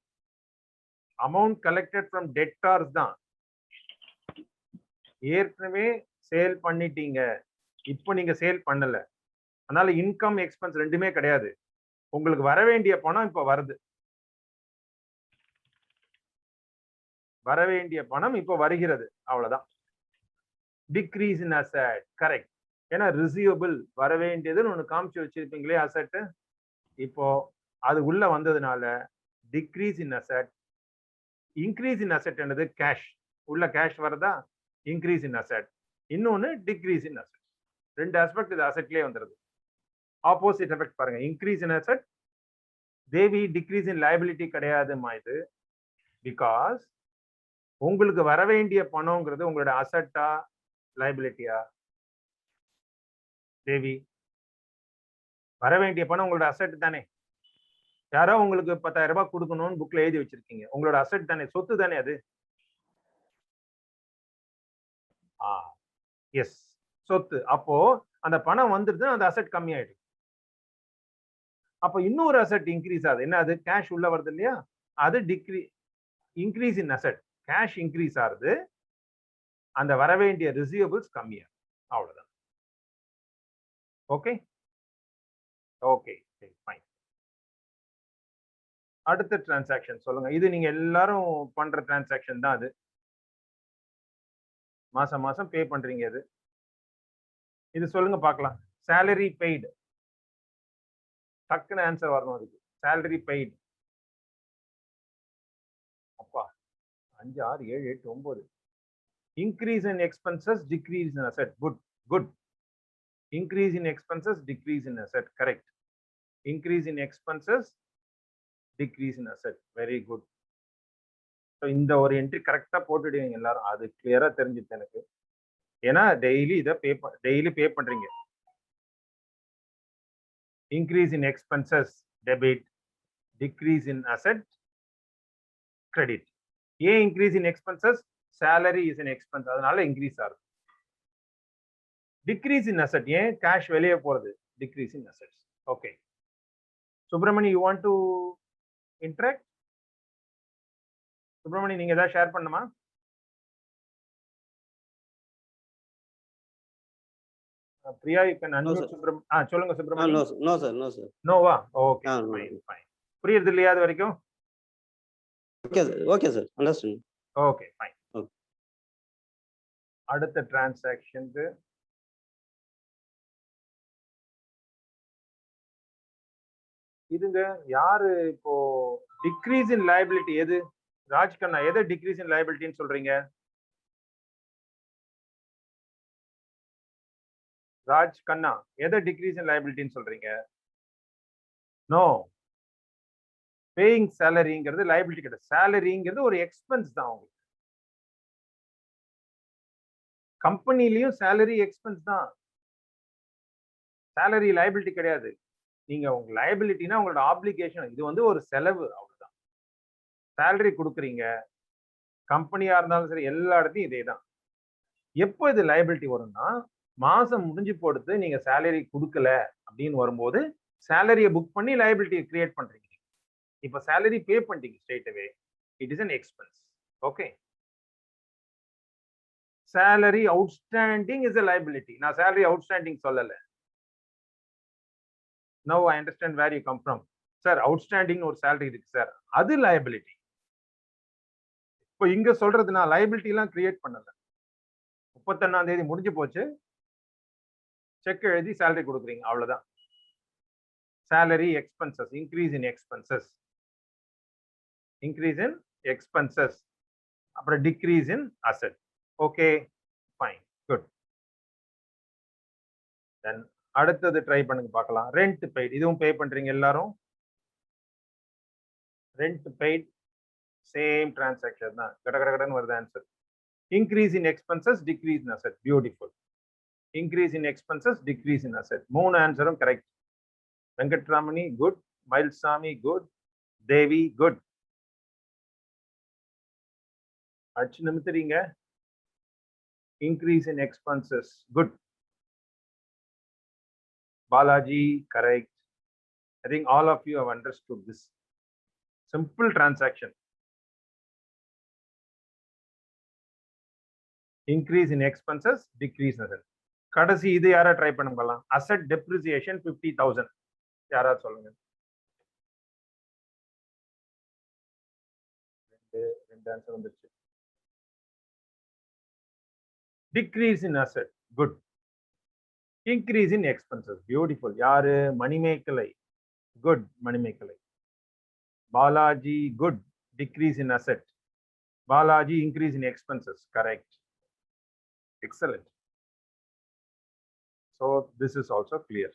அமௌண்ட் கலெக்டட் ஃப்ரம் டெட்டார்ஸ் தான். ஏற்கனவே சேல் பண்ணிட்டீங்க, இப்போ நீங்க சேல் பண்ணல, அதனால இன்கம் எக்ஸ்பென்ஸ் ரெண்டுமே கிடையாது. உங்களுக்கு வர வேண்டிய பணம் இப்ப வருது, வர வேண்டிய பணம் இப்ப வருகிறது, அவ்வளவுதான். Decrease in asset correct. ஏன்னா ரிசீவபிள் வர வேண்டியதுன்னு ஒண்ணு காமிச்சு வச்சிருப்பீங்களே அசெட், இப்போ அது உள்ள வந்ததுனால decrease in asset. Increase in asset என்னது, கேஷ், உள்ள கேஷ் வரதா, இன்க்ரீஸ் இன் அசெட். இன்னொன்னு டிக்ரீஸ் இன் அசெட். ரெண்டு ஆஸ்பெக்ட் இது அசெட்லயே வந்துருது. ஆப்போசிட் எஃபெக்ட் பாருங்க, increase in asset. Devi decrease in liability கிடையாதுமா இது, பிகாஸ் உங்களுக்கு வர வேண்டிய பணம்ங்கிறது உங்களோட அசெட்டா லைபிலிட்டியா? தேவி, வர வேண்டிய பணம் உங்களோட அசெட் தானே. யாரோ உங்களுக்கு 10,000 ரூபாய் கொடுக்கணும்னு புக்ல எழுதி வச்சிருக்கீங்க, உங்களோட அசெட் தானே, சொத்து தானே அது. எஸ், சொத்து. அப்போ அந்த பணம் வந்துருது, அந்த அசெட் கம்மி ஆயிடுது. அப்ப இன்னொரு அசெட் இன்க்ரீஸ் ஆகுது, என்ன அது, கேஷ் உள்ள வருது இல்லையா, அது increase in asset. Cash increase ஆகுது, அந்த வர வேண்டிய ரிசீவபிள்ஸ் கம்மியா, அவ்வளவுதான். Okay okay fine. அடுத்த டிரான்சாக்ஷன் சொல்லுங்க. இது நீங்க எல்லாரும் பண்ற டிரான்சாக்ஷன் தான். அது மாசம் மாசம் பே பண்றீங்க. இது சொல்லுங்க பார்க்கலாம். சேலரி பெய்டு, டக்குன்னு ஆன்சர் வரணும் அதுக்கு. Salary paid. அப்பா 5 6 7 8 9. Increase in expenses, decrease in asset. Good good. Increase in expenses, decrease in asset correct. Increase in expenses, decrease in asset, very good. இந்த ஒரு என்ட்ரி கரெக்டா போட்டுடுவீங்க எல்லாரும், அது கிளியரா தெரிஞ்சுது எனக்கு. ஏன்னா டெய்லி இதை டெய்லி பே பண்றீங்க. Increase in expenses debit, decrease in asset credit. ஏன் increase in expenses, salary is in expense, அதனால இன்க்ரீஸ் ஆகுது. டிக்ரீஸ் இன் அசெட், ஏன் கேஷ் வெளியே போறது, decrease in assets. Okay Subramani, you want to interact? Subramani, நீங்க ஏதாவது ஷேர் பண்ணுமா? Priya, you can unmute Subramani. சொல்லுங்க Subramani. No sir, no sir. நோவா? Okay No. ஃபைன். புரியுது இல்லையா அது வரைக்கும்? Okay sir, understand. Okay fine. Okay. அடுத்த டிரான்சாக்ஷனுக்கு இதுங்க யாரு இப்போ டிக்ரீஸ் இன் லைபிலிட்டி எது? ராஜ்கண்ணா, எதை டிக்ரீஸ் இன் லைபிலிட்டின்னு சொல்றீங்க? ராஜ் கண்ணா, எதை டிக்ரீஸ் இன் லைபிலிட்டின்னு சொல்றீங்க? நோ, பேயிங் சேலரிங்கிறது லைபிலிட்டி கிடையாது. சேலரிங்கிறது ஒரு எக்ஸ்பென்ஸ் தான். உங்களுக்கு கம்பெனிலையும் சேலரி எக்ஸ்பென்ஸ் தான், சேலரி லைபிலிட்டி கிடையாது. நீங்க உங்க லைபிலிட்டினா உங்களோட ஆப்ளிகேஷன், இது வந்து ஒரு செலவு, அவ்வளவுதான். சேலரி கொடுக்குறீங்க, கம்பெனியா இருந்தாலும் சரி, எல்லா இடத்தையும் இதே தான். எப்போ இது லைபிலிட்டி வரும்னா, மாசம் முடிஞ்சு போடுத்து நீங்க சேலரி கொடுக்கல அப்படின்னு வரும்போது சேலரியை புக் பண்ணி லைபிலிட்டியை கிரியேட் பண்றீங்க. இப்ப சேலரி பே பண்ணிட்டீங்க straight away, it is an expense. Okay, salary outstanding is a liability. நான் சேலரி அவுட்ஸ்டாண்டிங் சொல்லல. Now I understand where you come from. Sir, outstanding ஒரு சேலரி இருக்கு சார், அது லைபிலிட்டி. இப்போ இங்க சொல்றது நான் லைபிலிட்டி எல்லாம் கிரியேட் பண்ணல. 31ஆம் தேதி முடிஞ்சு போச்சு, செக் எழுதி சேலரி கொடுக்குறீங்க, அவ்வளவுதான். salary expenses, increase in expenses, increase in expenses, அப்புறம் decrease in asset. Okay, fine, good. Then அடுத்தது ட்ரை பண்ணுங்க பார்க்கலாம். ரெண்ட் பெய்ட், இதுவும் பே பண்றீங்க எல்லாரும். ரெண்ட் பெய்ட் சேம் டிரான்சாக்ஷன் தான், கடகடன்னு வருது answer. Increase in expenses, decrease in asset. Beautiful. Increase in expenses, decrease in asset. 3 ஆன்சரும் correct. Venkatramani good, Mayilsamy good, Devi good. அச்சு நிமித்துறீங்க. Increase in expenses good. Balaji correct. I think all of you have understood this simple transaction. Increase in expenses, decrease in asset. கடைசி இது யாரா try பண்ண போலாம்? asset depreciation 50,000. யாரா சொல்லுங்க. ரெண்டு ஆன்சர் வந்துச்சு. decrease in asset good. Increase in expenses beautiful. யாரு? Manimekalai good. Manimekalai. Balaji good. Decrease in asset. Balaji increase in expenses correct. Excellent. So this is also clear.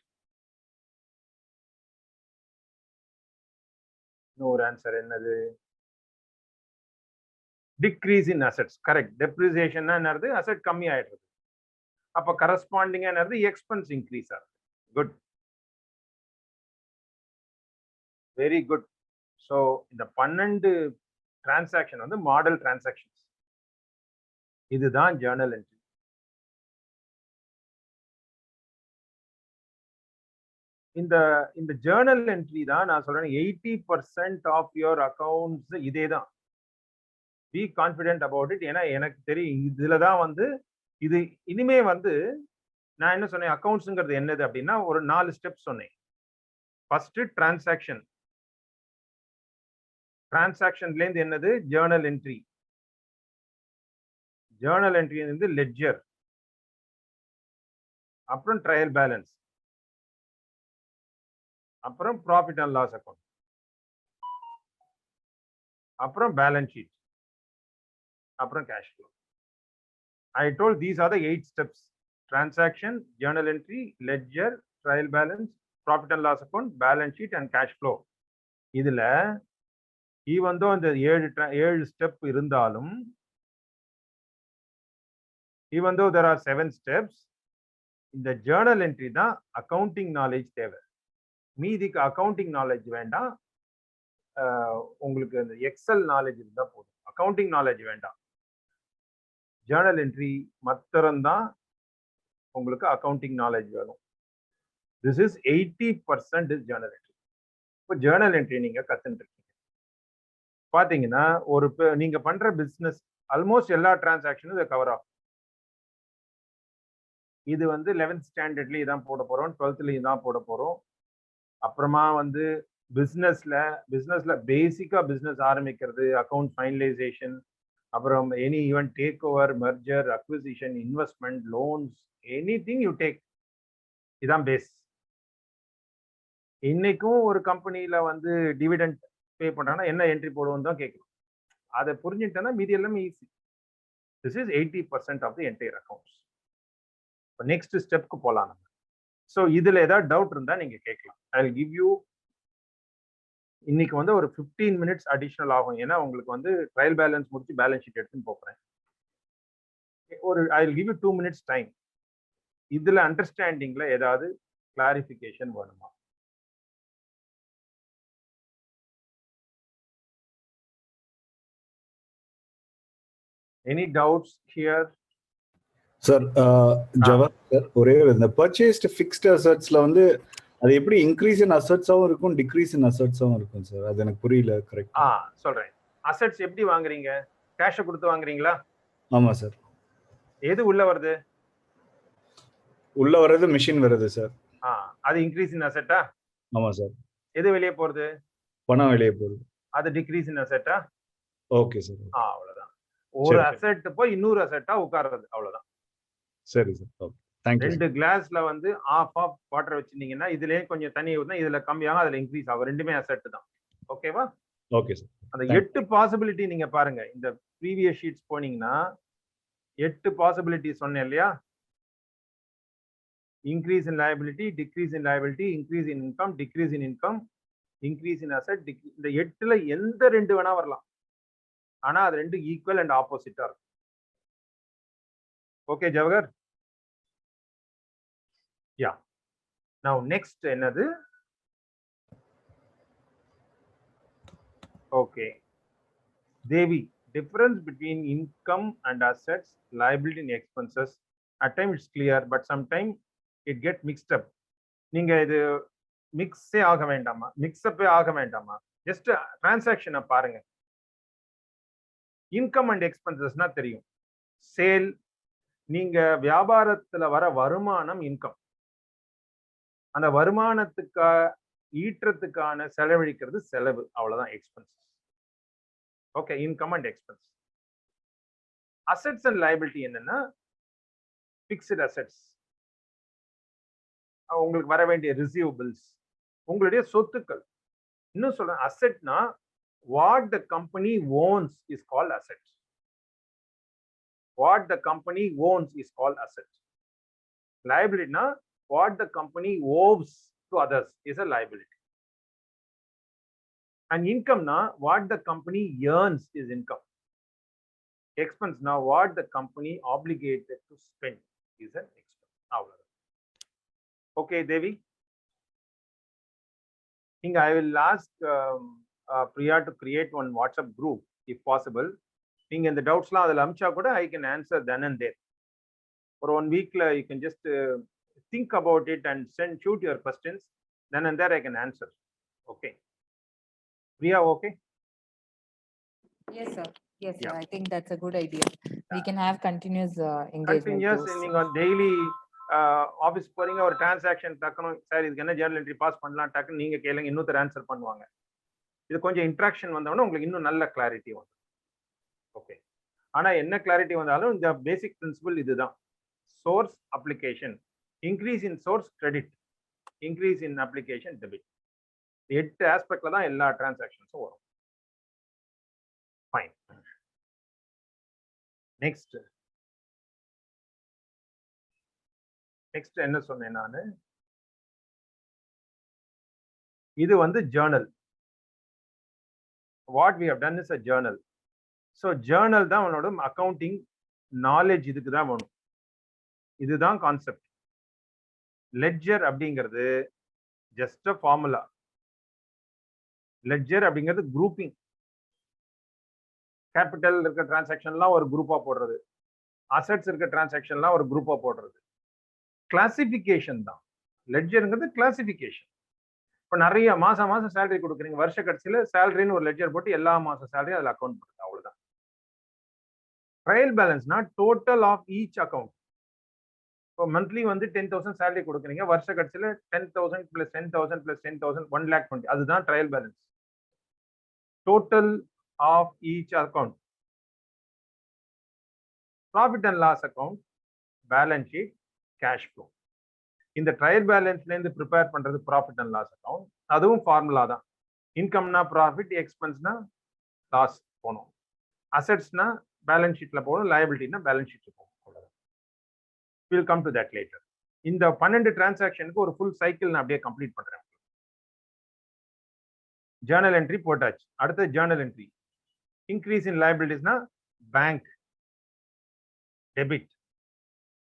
No answer என்னது? Decrease in assets correct. Depreciation என்னது? asset கம்மி ஆயிடுது. அப்ப கரஸ்பாண்டிங்கா என்னது? Expense increase ஆகுது. Good, very good. So இந்த 12 transaction வந்து model transactions. இதுதான் ஜேர்னல் என்ட்ரி. இந்த ஜேர்னல் என்ட்ரி தான் நான் சொல்றேன் 80% ஆஃப் யுவர் அக்கௌண்ட்ஸ் இதே தான். Be confident about it. ஏன்னா எனக்கு தெரியும் இதுல தான் வந்து இது இனிமே வந்து நான் என்ன சொன்னேன், அக்கௌண்ட்ஸ்ங்கிறது என்னது அப்படின்னா ஒரு 4 ஸ்டெப்ஸ் சொன்னேன். First transaction. டிரான்சாக்ஷன்ல இருந்து என்னது? Journal entry. ஜேர்னல் என்ட்ரி இருந்து லெட்ஜர், அப்புறம் ட்ரையல் பேலன்ஸ், அப்புறம் ப்ராஃபிட் அண்ட் லாஸ் அக்கௌண்ட், அப்புறம் பேலன்ஸ் ஷீட், அப்புறம் cash flow. I told these are the 8 steps: transaction, journal entry, ledger, trial balance, profit and loss account, balance sheet and cash flow. இதுல even though அந்த 7 step இருந்தாலும், even though there are 7 steps, இந்த journal entry தான் accounting knowledge தேவை. மீதிக்கு accounting knowledge வேண்டாம். உங்களுக்கு அந்த XL knowledge இருந்தா போதும். accounting knowledge வேண்டாம். ஜேர்னல் என்ட்ரி மாத்திரம்தான் உங்களுக்கு அக்கௌண்டிங் நாலேஜ் வேணும். This is 80% is Journal entry. இப்போ ஜேர்னல் என்ட்ரி நீங்க கத்துட்டு இருக்கீங்க. பாத்தீங்கன்னா நீங்க பண்ற பிசினஸ் ஆல்மோஸ்ட் எல்லா டிரான்சாக்ஷனும் இதை கவர் ஆகும். இது வந்து 11th ஸ்டாண்டர்ட்லயும் தான் போட போறோம், 12thலயும் தான் போட போறோம். அப்புறமா வந்து பிசினஸ்ல பேசிக்கா பிசினஸ் ஆரம்பிக்கிறது, அக்கௌண்ட் ஃபைனலைசேஷன், அப்புறம் any even take over, merger, acquisition, investment, loans, anything you take, இதான் பேஸ். இன்னைக்கும் ஒரு கம்பெனில வந்து டிவிடெண்ட் பே பண்றாங்கன்னா என்ன என்ட்ரி போடுவோம் தான் கேட்கணும். அதை புரிஞ்சுட்டேன்னா மீதி எல்லாமே easy. This is 80% of the entire accounts. இப்போ நெக்ஸ்ட் ஸ்டெப்க்கு போகலாம் நம்ம. ஸோ இதுல ஏதாவது டவுட் இருந்தா நீங்க கேட்கலாம். ஐ வில் கிவ் யூ இன்னைக்கு வந்து ஒரு 15 மினிட்ஸ் அடிஷனல் ஆகும். ஏன்னா உங்களுக்கு வந்து ட்ரையல் பேலன்ஸ் முடிச்சு பேலன்ஸ் ஷீட் எடுத்துன்னு போறேன். I will give you 2 minutes time. இதுல அண்டர்ஸ்டாண்டிங்ல ஏதாவது கிளாரிஃபிகேஷன் வேணுமா? Any doubts here? Sir Jawahar sir, ஒரே இந்த பர்ச்சேஸ்ட் ஃபிக்ஸ்ட் அசெட்ஸ்ல வந்து அது எப்படி இன்க்ரீஸ் இன் அசெட்ஸாவும் இருக்கும், டிக்ரீஸ் இன் அசெட்ஸாவும் இருக்கும் சார்? அது எனக்கு புரியல. கரெக்ட். சொல்றேன். அசெட்ஸ் எப்படி வாங்குறீங்க? கேஷ் கொடுத்து வாங்குறீங்களா? ஆமா சார். எது உள்ள வருது? உள்ள வர்றது மிஷின் வருது சார். அது இன்க்ரீஸ் இன் அசெட்டா? ஆமா சார். எது வெளியே போறது? பணம் வெளியே போகுது. அது டிக்ரீஸ் இன் அசெட்டா? Okay sir. அவ்வளவுதான். ஒரு அசெட் போய் இன்னொரு அசெட்டா உட்கார்றது, அவ்வளவுதான். சரி சார். ஓகே. தேங்க்யூ. ரெண்டு கிளாஸ்ல வந்து ஆஃப் ஆஃப் வாட்டர் வச்சிருந்தீங்கன்னா இதுலயே கொஞ்சம் தண்ணி ஊற்றினா இதுல கம்மியாகும், அதுல இன்க்ரீஸ் ஆகும். ரெண்டுமே அசெட் தான். ஓகேவா? Okay sir. அந்த Thank 8 பாசிபிலிட்டி நீங்க பாருங்க. இந்த ப்ரீவியஸ் ஷீட்ஸ் போனீங்கன்னா 8 பாசிபிலிட்டி சொன்னேன் இல்லையா? Increase in liability, decrease in liability, increase in income, decrease in income, increase in asset. இந்த 8ல எந்த ரெண்டு வேணா வரலாம். ஆனா அது ரெண்டு ஈக்குவல் அண்ட் ஆப்போசிட்டா இருக்கும். ஓகே ஜவஹர்? யா. நவ நெக்ஸ்ட் என்னது? Okay. Devi, difference between income and assets, liability and expenses. At times it's clear, but sometimes it get mixed up. நீங்க இது மிக்ஸே ஆக வேண்டாமா? மிக்ஸ்அப்பே ஆக வேண்டாமா? ஜஸ்ட் டிரான்சாக்ஷனை பாருங்க. இன்கம் அண்ட் எக்ஸ்பென்சஸ்னா தெரியும். சேல், நீங்க வியாபாரத்துல வர வருமானம் இன்கம். அந்த வருமானத்துக்கு ஈற்றத்துக்கான செலவழிக்கிறது செலவு, அவ்வளவுதான் expenses. Okay, income and expense. Assets and liability என்னன்னா பிக்ஸ்ட் அசெட்ஸ், உங்களுக்கு வர வேண்டிய ரிசீவபிள்ஸ், உங்களுடைய சொத்துக்கள். இன்னும் சொல்றேன், அசெட்னா what the company owns is called asset. What the company owns is called asset. லைபிலிட்டினா what the company owes to others is a liability. And income na what the company earns is income. Expense na what the company obligated to spend is an expense. Okay, Devi. I think I will ask Priya to create one WhatsApp group if possible. Think in the doubts la adala amcha kuda I can answer then and there. For 1 week la you can just think about it and shoot your questions. Then and there I can answer. Okay. Priya, okay? Yes, sir. Yes, sir. Yeah. I think that's a good idea. We can have continuous engagement. Continuous நீங்க daily office போறீங்க, ஒரு transaction டக்குனு sir இதுக்கு என்ன journal entry pass பண்ணலாம் டக்குன்னு நீங்க கேளுங்க, இன்னொருத்தர் ஆன்சர் பண்ணுவாங்க. இது கொஞ்சம் இன்ட்ராக்ஷன் வந்தோம்னா உங்களுக்கு இன்னும் நல்ல கிளாரிட்டி வரும். ஓகே, ஆனா என்ன கிளாரிட்டி வந்தாலும் இந்த பேசிக் பிரின்சிபல் இதுதான். Source application, increase in source credit, increase in application debit. 8 ஆஸ்பெக்ட்ல தான் எல்லா டிரான்சாக்ஷன்ஸும் வரும். ஃபைன். நெக்ஸ்ட் என்ன சொன்னேன் நானு? இது வந்து journal. What we have done is a journal. So journal தான் உன்னோட அக்கௌண்டிங் நாலேஜ், இதுக்கு தான் வேணும். இதுதான் கான்செப்ட். லெட்ஜர் அப்படிங்கிறது ஜஸ்ட் அ ஃபார்முலா. லெட்ஜர் அப்படிங்கிறது குரூப்பிங். கேபிட்டல் இருக்க டிரான்சாக்ஷன்லாம் ஒரு குரூப்பா போடுறது, அசெட்ஸ் இருக்க டிரான்சாக்ஷன்லாம் ஒரு குரூப்பா போடுறது. கிளாசிபிகேஷன் தான் லெட்ஜர்ங்கிறது. கிளாசிபிகேஷன். இப்போ நிறைய மாசம் சேலரி கொடுக்குறீங்க, வருஷ கடைசியில் சேலரின்னு ஒரு லெட்ஜர் போட்டு எல்லா மாசம் சேலரி அதில் அக்கௌண்ட் பண்ணுறது, அவ்வளவுதான். ட்ரையல் பேலன்ஸ்னா டோட்டல் ஆஃப் ஈச் அக்கௌண்ட். இப்போ மந்த்லி வந்து 10,000 சேலரி கொடுக்குறீங்க, வருஷ கடைசியில் 10,000 + 10,000 + 10,000 1,20,000, அதுதான் trial balance. Total of each account. Profit and loss account, balance sheet, cash flow. இந்த ட்ரையல் பேலன்ஸ்ல இருந்து ப்ரிப்பேர் பண்றது ப்ராஃபிட் அண்ட் லாஸ் அக்கௌண்ட். அதுவும் ஃபார்முலா தான். இன்கம்னா ப்ராஃபிட், எக்ஸ்பென்ஸ்னா லாஸ் போகணும், அசெட்ஸ்னா பேலன்ஸ் ஷீட்ல போகணும், லயபிலிட்டினா பேலன்ஸ் ஷீட்ல போகணும். அவ்வளவுதான். Will come to that later. இந்த 12 டிரான்சாக்ஷனுக்கு ஒரு ஃபுல் சைக்கிள் நான் அப்படியே கம்ப்ளீட் பண்றேன். ஜர்னல் என்ட்ரி போட்டாச்சு. அடுத்து journal entry. Increase in liabilities na bank debit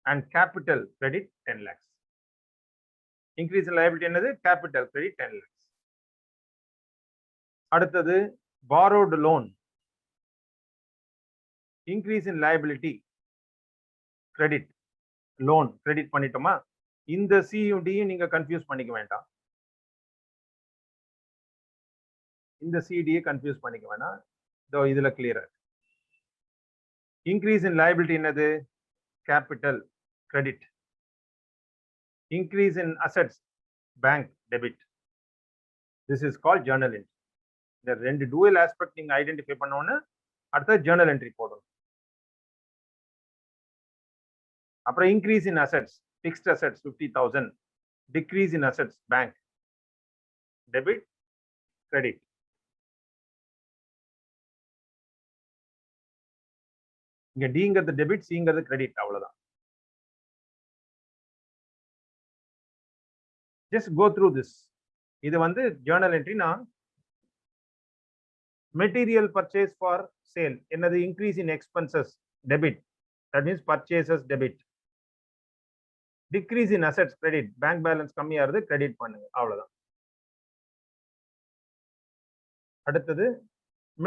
and capital credit 10 lakhs. Increase in liability என்னது? Capital credit 10 lakhs. அடுத்தது borrowed loan. Increase in liability credit loan credit பண்ணிட்டோமா? இந்த சியும் நீங்க confuse பண்ணிக்க வேண்டாம். இந்த சிடியை கன்ஃபியூஸ் பண்ணிக்க வேண்டாம். இதுல கிளியர். இன்க்ரீஸ் இன் லைபிலிட்டி என்னது? Capital credit. Increase in assets bank debit. This is called journal entry. இந்த ரெண்டு டூவல் ஆஸ்பெக்ட் நீங்க ஐடென்டிஃபை பண்ணோன்னு அடுத்த ஜர்னல் என்ட்ரி போடணும். அப்புறம் increase in assets. fixed assets 50,000, decrease in assets bank, debit, credit. இங்க டிங்கிறது டெபிட், சிங்கிறது கிரெடிட், அவ்வளவுதான். Just go through this. இது வந்து ஜர்னல் என்ட்ரி. நான் மெட்டீரியல் பர்ச்சேஸ் ஃபார் சேல் என்னது, increase in expenses debit, that means purchases debit. Decrease in assets credit, bank balance கம்மியாகிறது credit பண்ணுங்க, அவ்வளவுதான். அடுத்தது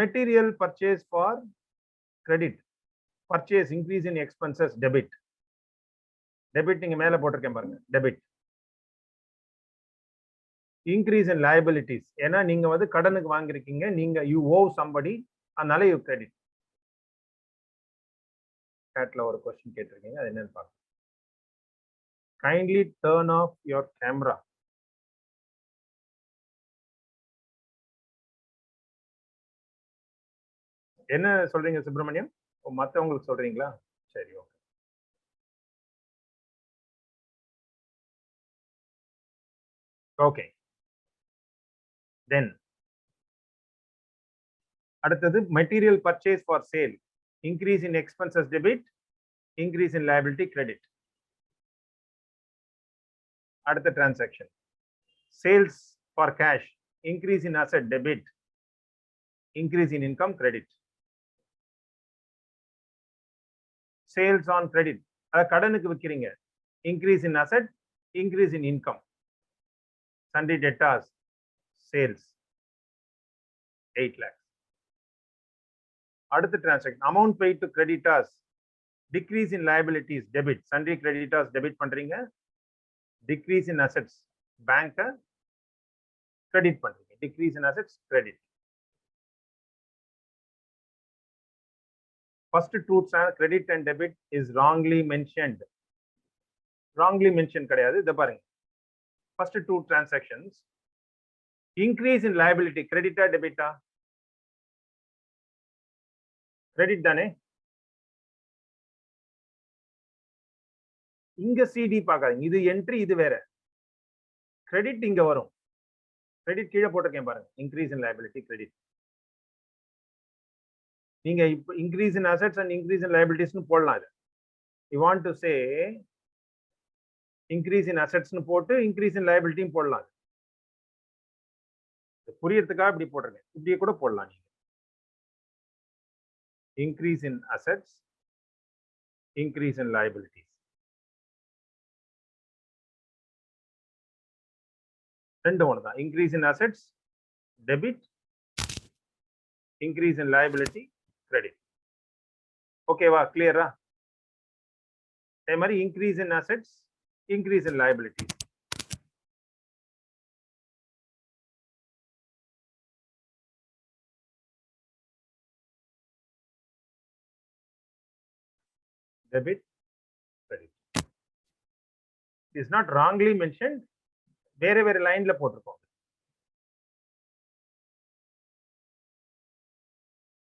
material purchase for credit, purchase increase in expenses debit. Debit நீங்க மேல போட்டிருக்கேன் பாருங்க, டெபிட். இன்க்ரீஸ் இன் லயபிலிட்டிஸ், ஏன்னா நீங்க வந்து கடனுக்கு வாங்கிருக்கீங்க, நீங்க யூ ஓவ் சம்படி, அதனால யூ கிரெடிட். சாட்ல ஒரு क्वेश्चन கேட்டிருக்கீங்க, அது என்னன்னு பாருங்க. Kindly turn of your camera. என்ன சொல்றீங்க சுப்பிரமணியம்? மற்றவங்களுக்கு சொல்றீங்களா? சரி, ஓகே. ஓகே, தென் அடுத்தது material purchase for sale, increase in expenses debit, increase in liability credit. அடுத்த transaction sales for cash, increase in asset debit, increase in income credit. Sales on credit, அதாவது கடனுக்கு விற்கிறீங்க, increase in asset, increase in income. Sundry debtors sales 8 lakhs. அடுத்த transaction amount paid to creditors, decrease in liabilities debit, sundry creditors debit பண்றீங்க, decrease in assets bank credit பண்றீங்க, decrease in assets credit. First two credit and debit is wrongly mentioned. Wrongly mentioned கிடையாது, இத பாருங்க. First two transactions, increase in liability, credit or debit? Credit தானே. இங்க CD பார்க்காதீங்க, இது entry, இது வேற. கிரெடிட் இங்க வரும், கிரெடிட் கீழே போட்டிருக்கேன் பாருங்க, increase in liability credit. நீங்க இப்போ increase in assets and increase in லைபிலிட்டிஸ்னு போடலாம். இது you want to say increase in அசெட்ஸ்னு போட்டு இன்க்ரீஸ் இன் லைபிலிட்டியும் போடலாம். புரியறதுக்காக இப்படி போட்டிருக்கேன், இப்படியே கூட போடலாம். நீங்க increase in assets, increase in liabilities, ரெண்டு ஒன்று தான். Increase in assets debit, increase in liability credit. ஓகேவா, கிளியரா? அதே மாதிரி increase in assets, increase in liabilities. debit, credit. It is not wrongly mentioned, வேற வேற லைன்ல போட்டிருக்கோம்.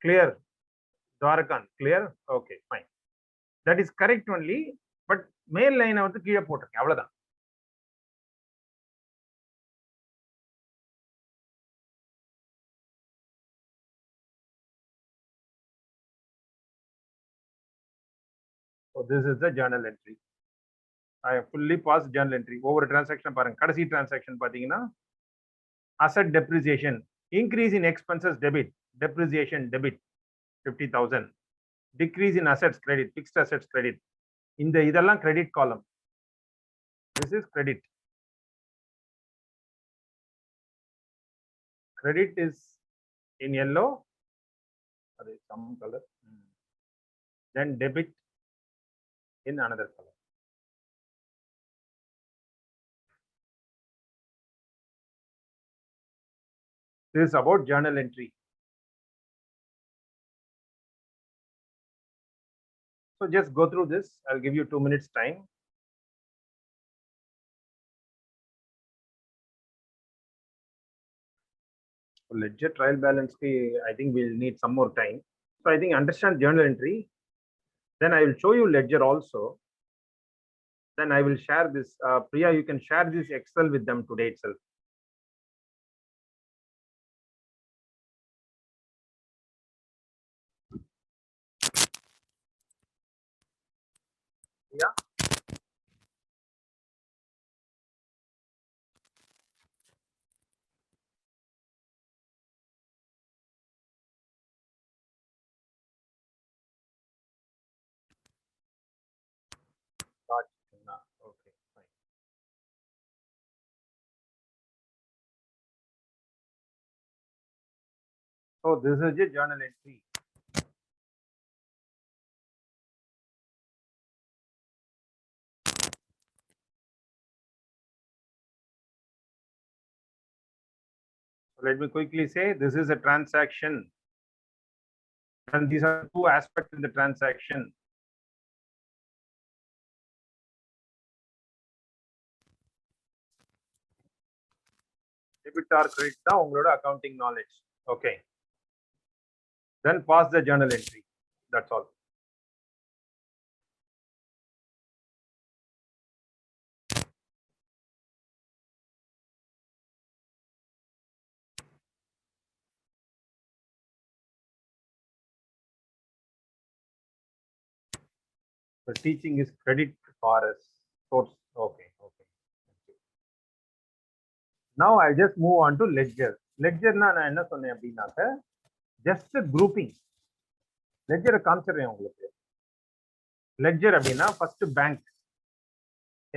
Clear? Dwarakan, clear? Okay, fine. That is correct only, but மேல் லைனை வந்து கீழே போட்டிருக்கேன், அவ்வளவுதான். So this is the journal entry. I have fully passed journal entry. Over transaction பாருங்க, கடைசி transaction பாத்தீங்கன்னா asset depreciation, increase in expenses debit, depreciation debit 50,000, decrease in assets credit, fixed assets credit. இந்த இதெல்லாம் credit column. This is credit. Credit is in yellow, some color. Then debit in another color. This is about journal entry. So just go through this. I'll give you 2 minutes time. Ledger trial balance, I think we'll need some more time. So I think understand journal entry. Then I will show you ledger also. then I will share this. Priya, you can share this Excel with them today itself. Yeah. Okay, fine. So this is a journal entry. So let me quickly say this is a transaction, and these are two aspects in the transaction. Debit or credit தான் உங்களோட accounting knowledge. Okay. Then pass the journal entry. That's all. The teaching is credit for us. Source. Okay. Okay. Now I just move on to ledger. Ledger na நான் என்ன சொன்னேன் அப்படின்னாக்க just a grouping. Ledger காமிச்சிடுறேன் உங்களுக்கு. Ledger அப்படின்னா first bank.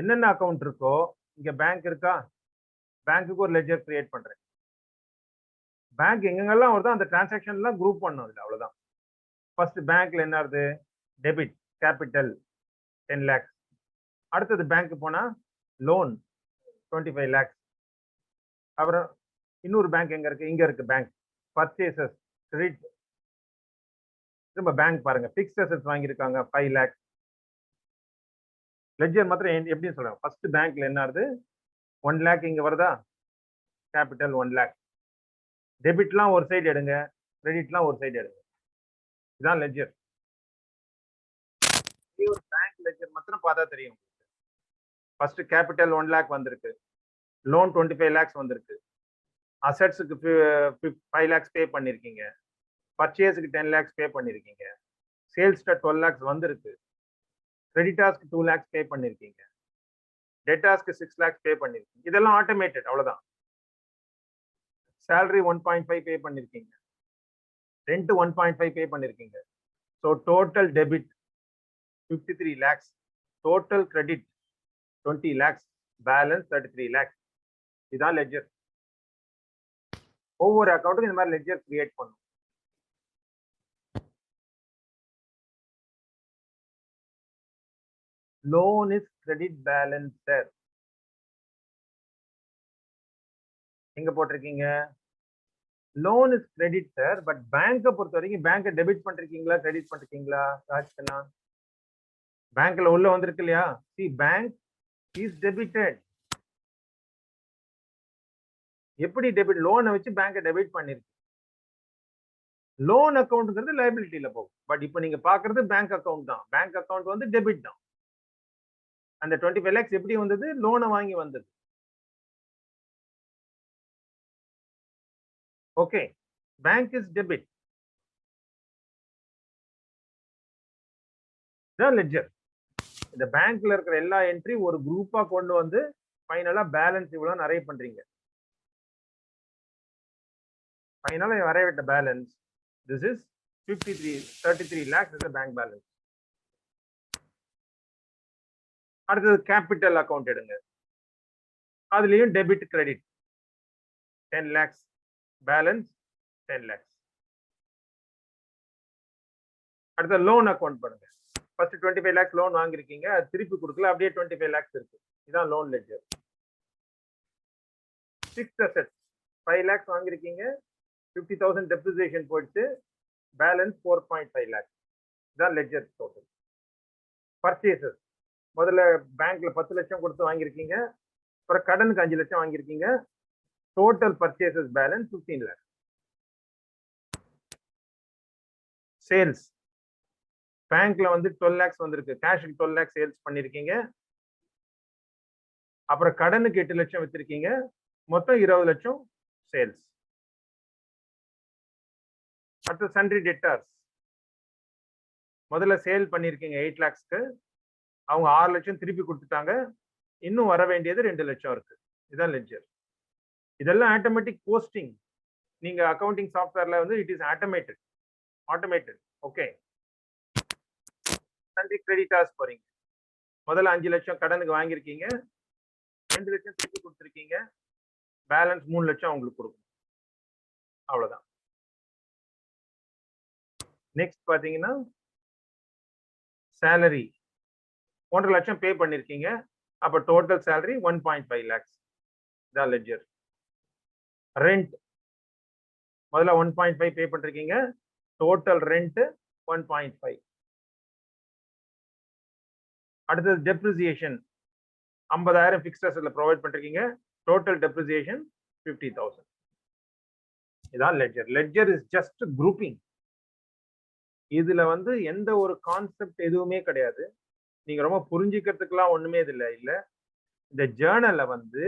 என்னென்ன account இருக்கோ இங்க பேங்க் இருக்கா, பேங்க்குக்கு ஒரு லெட்ஜர் கிரியேட் பண்றேன். பேங்க் எங்கெங்கெல்லாம் வருதோ அந்த டிரான்சாக்ஷன்லாம் குரூப் பண்ணணும் இல்லை, அவ்வளவுதான். ஃபர்ஸ்ட் பேங்க்ல என்ன வருது, டெபிட் கேபிட்டல் 10 lakhs. அடுத்தது பேங்க் போனா லோன் 25 lakhs. அப்புறம் இன்னொரு பேங்க் எங்க இருக்கு, இங்க இருக்கு பேங்க். பர்ச்சேசஸ் கிரெடிட், திரும்ப பேங்க் பாருங்க பிக்ஸ்ட் அசெட்ஸ் வாங்கியிருக்காங்க 5 lakhs. லெட்ஜர் மாத்திரம் எப்படின்னு சொல்றேன், ஃபர்ஸ்ட் பேங்க்ல என்ன ஆகுது 1 lakh இங்க வருதா, கேபிட்டல் 1 lakh. டெபிட்லாம் ஒரு சைடு எடுங்க, கிரெடிட்லாம் ஒரு சைடு எடுங்க. இதுதான் லெட்ஜர். ஒரு பேங்க் லெட்ஜர் மாத்திரம் பார்த்தா தெரியும். ஃபர்ஸ்ட் கேபிட்டல் 1 lakh வந்திருக்கு, லோன் 25 lakhs வந்திருக்கு, அசெட்ஸுக்கு 5 lakhs பே பண்ணிருக்கீங்க, பர்ச்சேஸுக்கு 10 lakhs பே பண்ணிருக்கீங்க, சேல்ஸ் 12 lakhs வந்திருக்கு, கிரெடிட்டாஸ்க்கு 2 lakhs பே பண்ணிருக்கீங்க, டெட்டாஸ்க்கு 6 lakhs பே பண்ணிருக்கீங்க. இதெல்லாம் ஆட்டோமேட்டட், அவ்வளவுதான். salary 1.5 பே பண்ணிருக்கீங்க, ரெண்ட் 1.5 பே பண்ணிருக்கீங்க. So total debit 53 lakhs, total credit 20 lakhs, balance 33 lakhs. இதுதான் லெட்ஜர். ஒவ்வொரு அக்கௌண்ட்டுக்கும் இந்த மாதிரி லெட்ஜர் கிரியேட் பண்ணும். லோன் இஸ் கிரெடிட் பேலன்சர் எங்க போட்டிருக்கீங்க, loan is credit sir. But பேங்கை பொறுத்த வரைக்கும் பேங்கை டெபிட் பண்ணிருக்கீங்களா கிரெடிட் பண்ணிருக்கீங்களா ராஜ்கண்ணா? பேங்க்ல உள்ள வந்திருக்கு இல்லையா, சி பேங்க் இஸ் டெபிட்டட். எப்படி டெபிட், லோனை வச்சு பேங்கை டெபிட் பண்ணிருக்கு. லோன் அக்கௌண்ட்ங்கிறது லைபிலிட்டியில போகும். பட் இப்போ நீங்க பாக்குறது பேங்க் அக்கௌண்ட் தான். பேங்க் அக்கௌண்ட் வந்து டெபிட் தான். அந்த 25 lakhs எப்படி வந்தது, லோனை வாங்கி வந்தது. Okay, bank is debit. Ledger இந்த பேங்க்ல இருக்கிற எல்லா என்ட்ரி ஒரு குரூப்பா கொண்டு வந்து ஃபைனலா பேலன்ஸ் இவ்வளவு நிறைய பண்றீங்க. ஃபைனலா வரையவிட்ட balance this is 33 lakhs is the bank balance. அடுத்தது கேபிட்டல் அக்கௌண்ட் எடுங்க, அதுலயும் debit credit 10 lakhs, balance 10 lakhs. அடுத்த லோன் அக்கௌண்ட் பண்ணுங்க. ஃபர்ஸ்ட் 25 lakhs லோன் வாங்கிருக்கீங்க, அது திருப்பி கொடுக்கல, அப்படியே 25 lakhs இருக்கு. இதான் loan ledger. Fixed assets 5 lakhs வாங்கிருக்கீங்க, 50,000 டெப்ரிசியேஷன் போயிடுச்சு, பேலன்ஸ் 4.5 lakhs. இதான் லெட்ஜர் டோட்டல். பர்ச்சேசஸ் முதல்ல பேங்க்ல 10 லட்சம் கொடுத்து வாங்கிருக்கீங்க, அப்புறம் கடனுக்கு 5 லட்சம் வாங்கிருக்கீங்க, total purchases balance 15 lakhs. Sales பேங்க்ல வந்து 12 lakhs வந்திருக்கு, கேஷுக்கு 12 lakhs சேல்ஸ் பண்ணிருக்கீங்க, அப்புறம் கடனுக்கு 8 லட்சம் வித்திருக்கீங்க, மொத்தம் 20 லட்சம் சேல்ஸ். அடுத்து சன்ட்ரி டெப்டார்ஸ். முதல்ல சேல் பண்ணிருக்கீங்க 8 lakhsக்கு, அவங்க 6 லட்சம் திருப்பி கொடுத்துட்டாங்க, இன்னும் வர வேண்டியது 2 லட்சம் இருக்கு. இதான் லெட்ஜர். இதெல்லாம் ஆட்டோமேட்டிக் போஸ்டிங். நீங்க அக்கவுண்டிங் சாஃப்ட்வேர்ல வந்து it is automated. Okay. Sundry creditors போறீங்க. முதல்ல 5 லட்சம் கடனுக்கு வாங்கியிருக்கீங்க, 2 லட்சம் திருப்பி கொடுத்துருக்கீங்க, பேலன்ஸ் 3 லட்சம் அவங்களுக்கு கொடுக்கணும். அவ்வளவுதான். நெக்ஸ்ட் பாத்தீங்கன்னா சேலரி 1.5 லட்சம் பே பண்ணிருக்கீங்க, அப்ப டோட்டல் சேலரி 1.5 lakhs. இதான் லெட்ஜர். ரெண்ட் முதல்ல 1.5 பே பண்ணிருக்கீங்க, டோட்டல் ரெண்ட் 1.5. அடுத்தது டெப்ரிசியேஷன் 50,000 ஃபிக்ஸ்ட் அசெட்ல ப்ரொவைட் பண்ணிருக்கீங்க, டோட்டல் டெப்ரிசியேஷன் 50,000. இதான் ledger. Ledger is just grouping. இதுல வந்து எந்த ஒரு கான்செப்ட் எதுவுமே கிடையாது. நீங்க ரொம்ப புரிஞ்சுக்கிறதுக்குலாம் ஒண்ணுமே இதுல இல்ல. இந்த ஜேர்னல்ல வந்து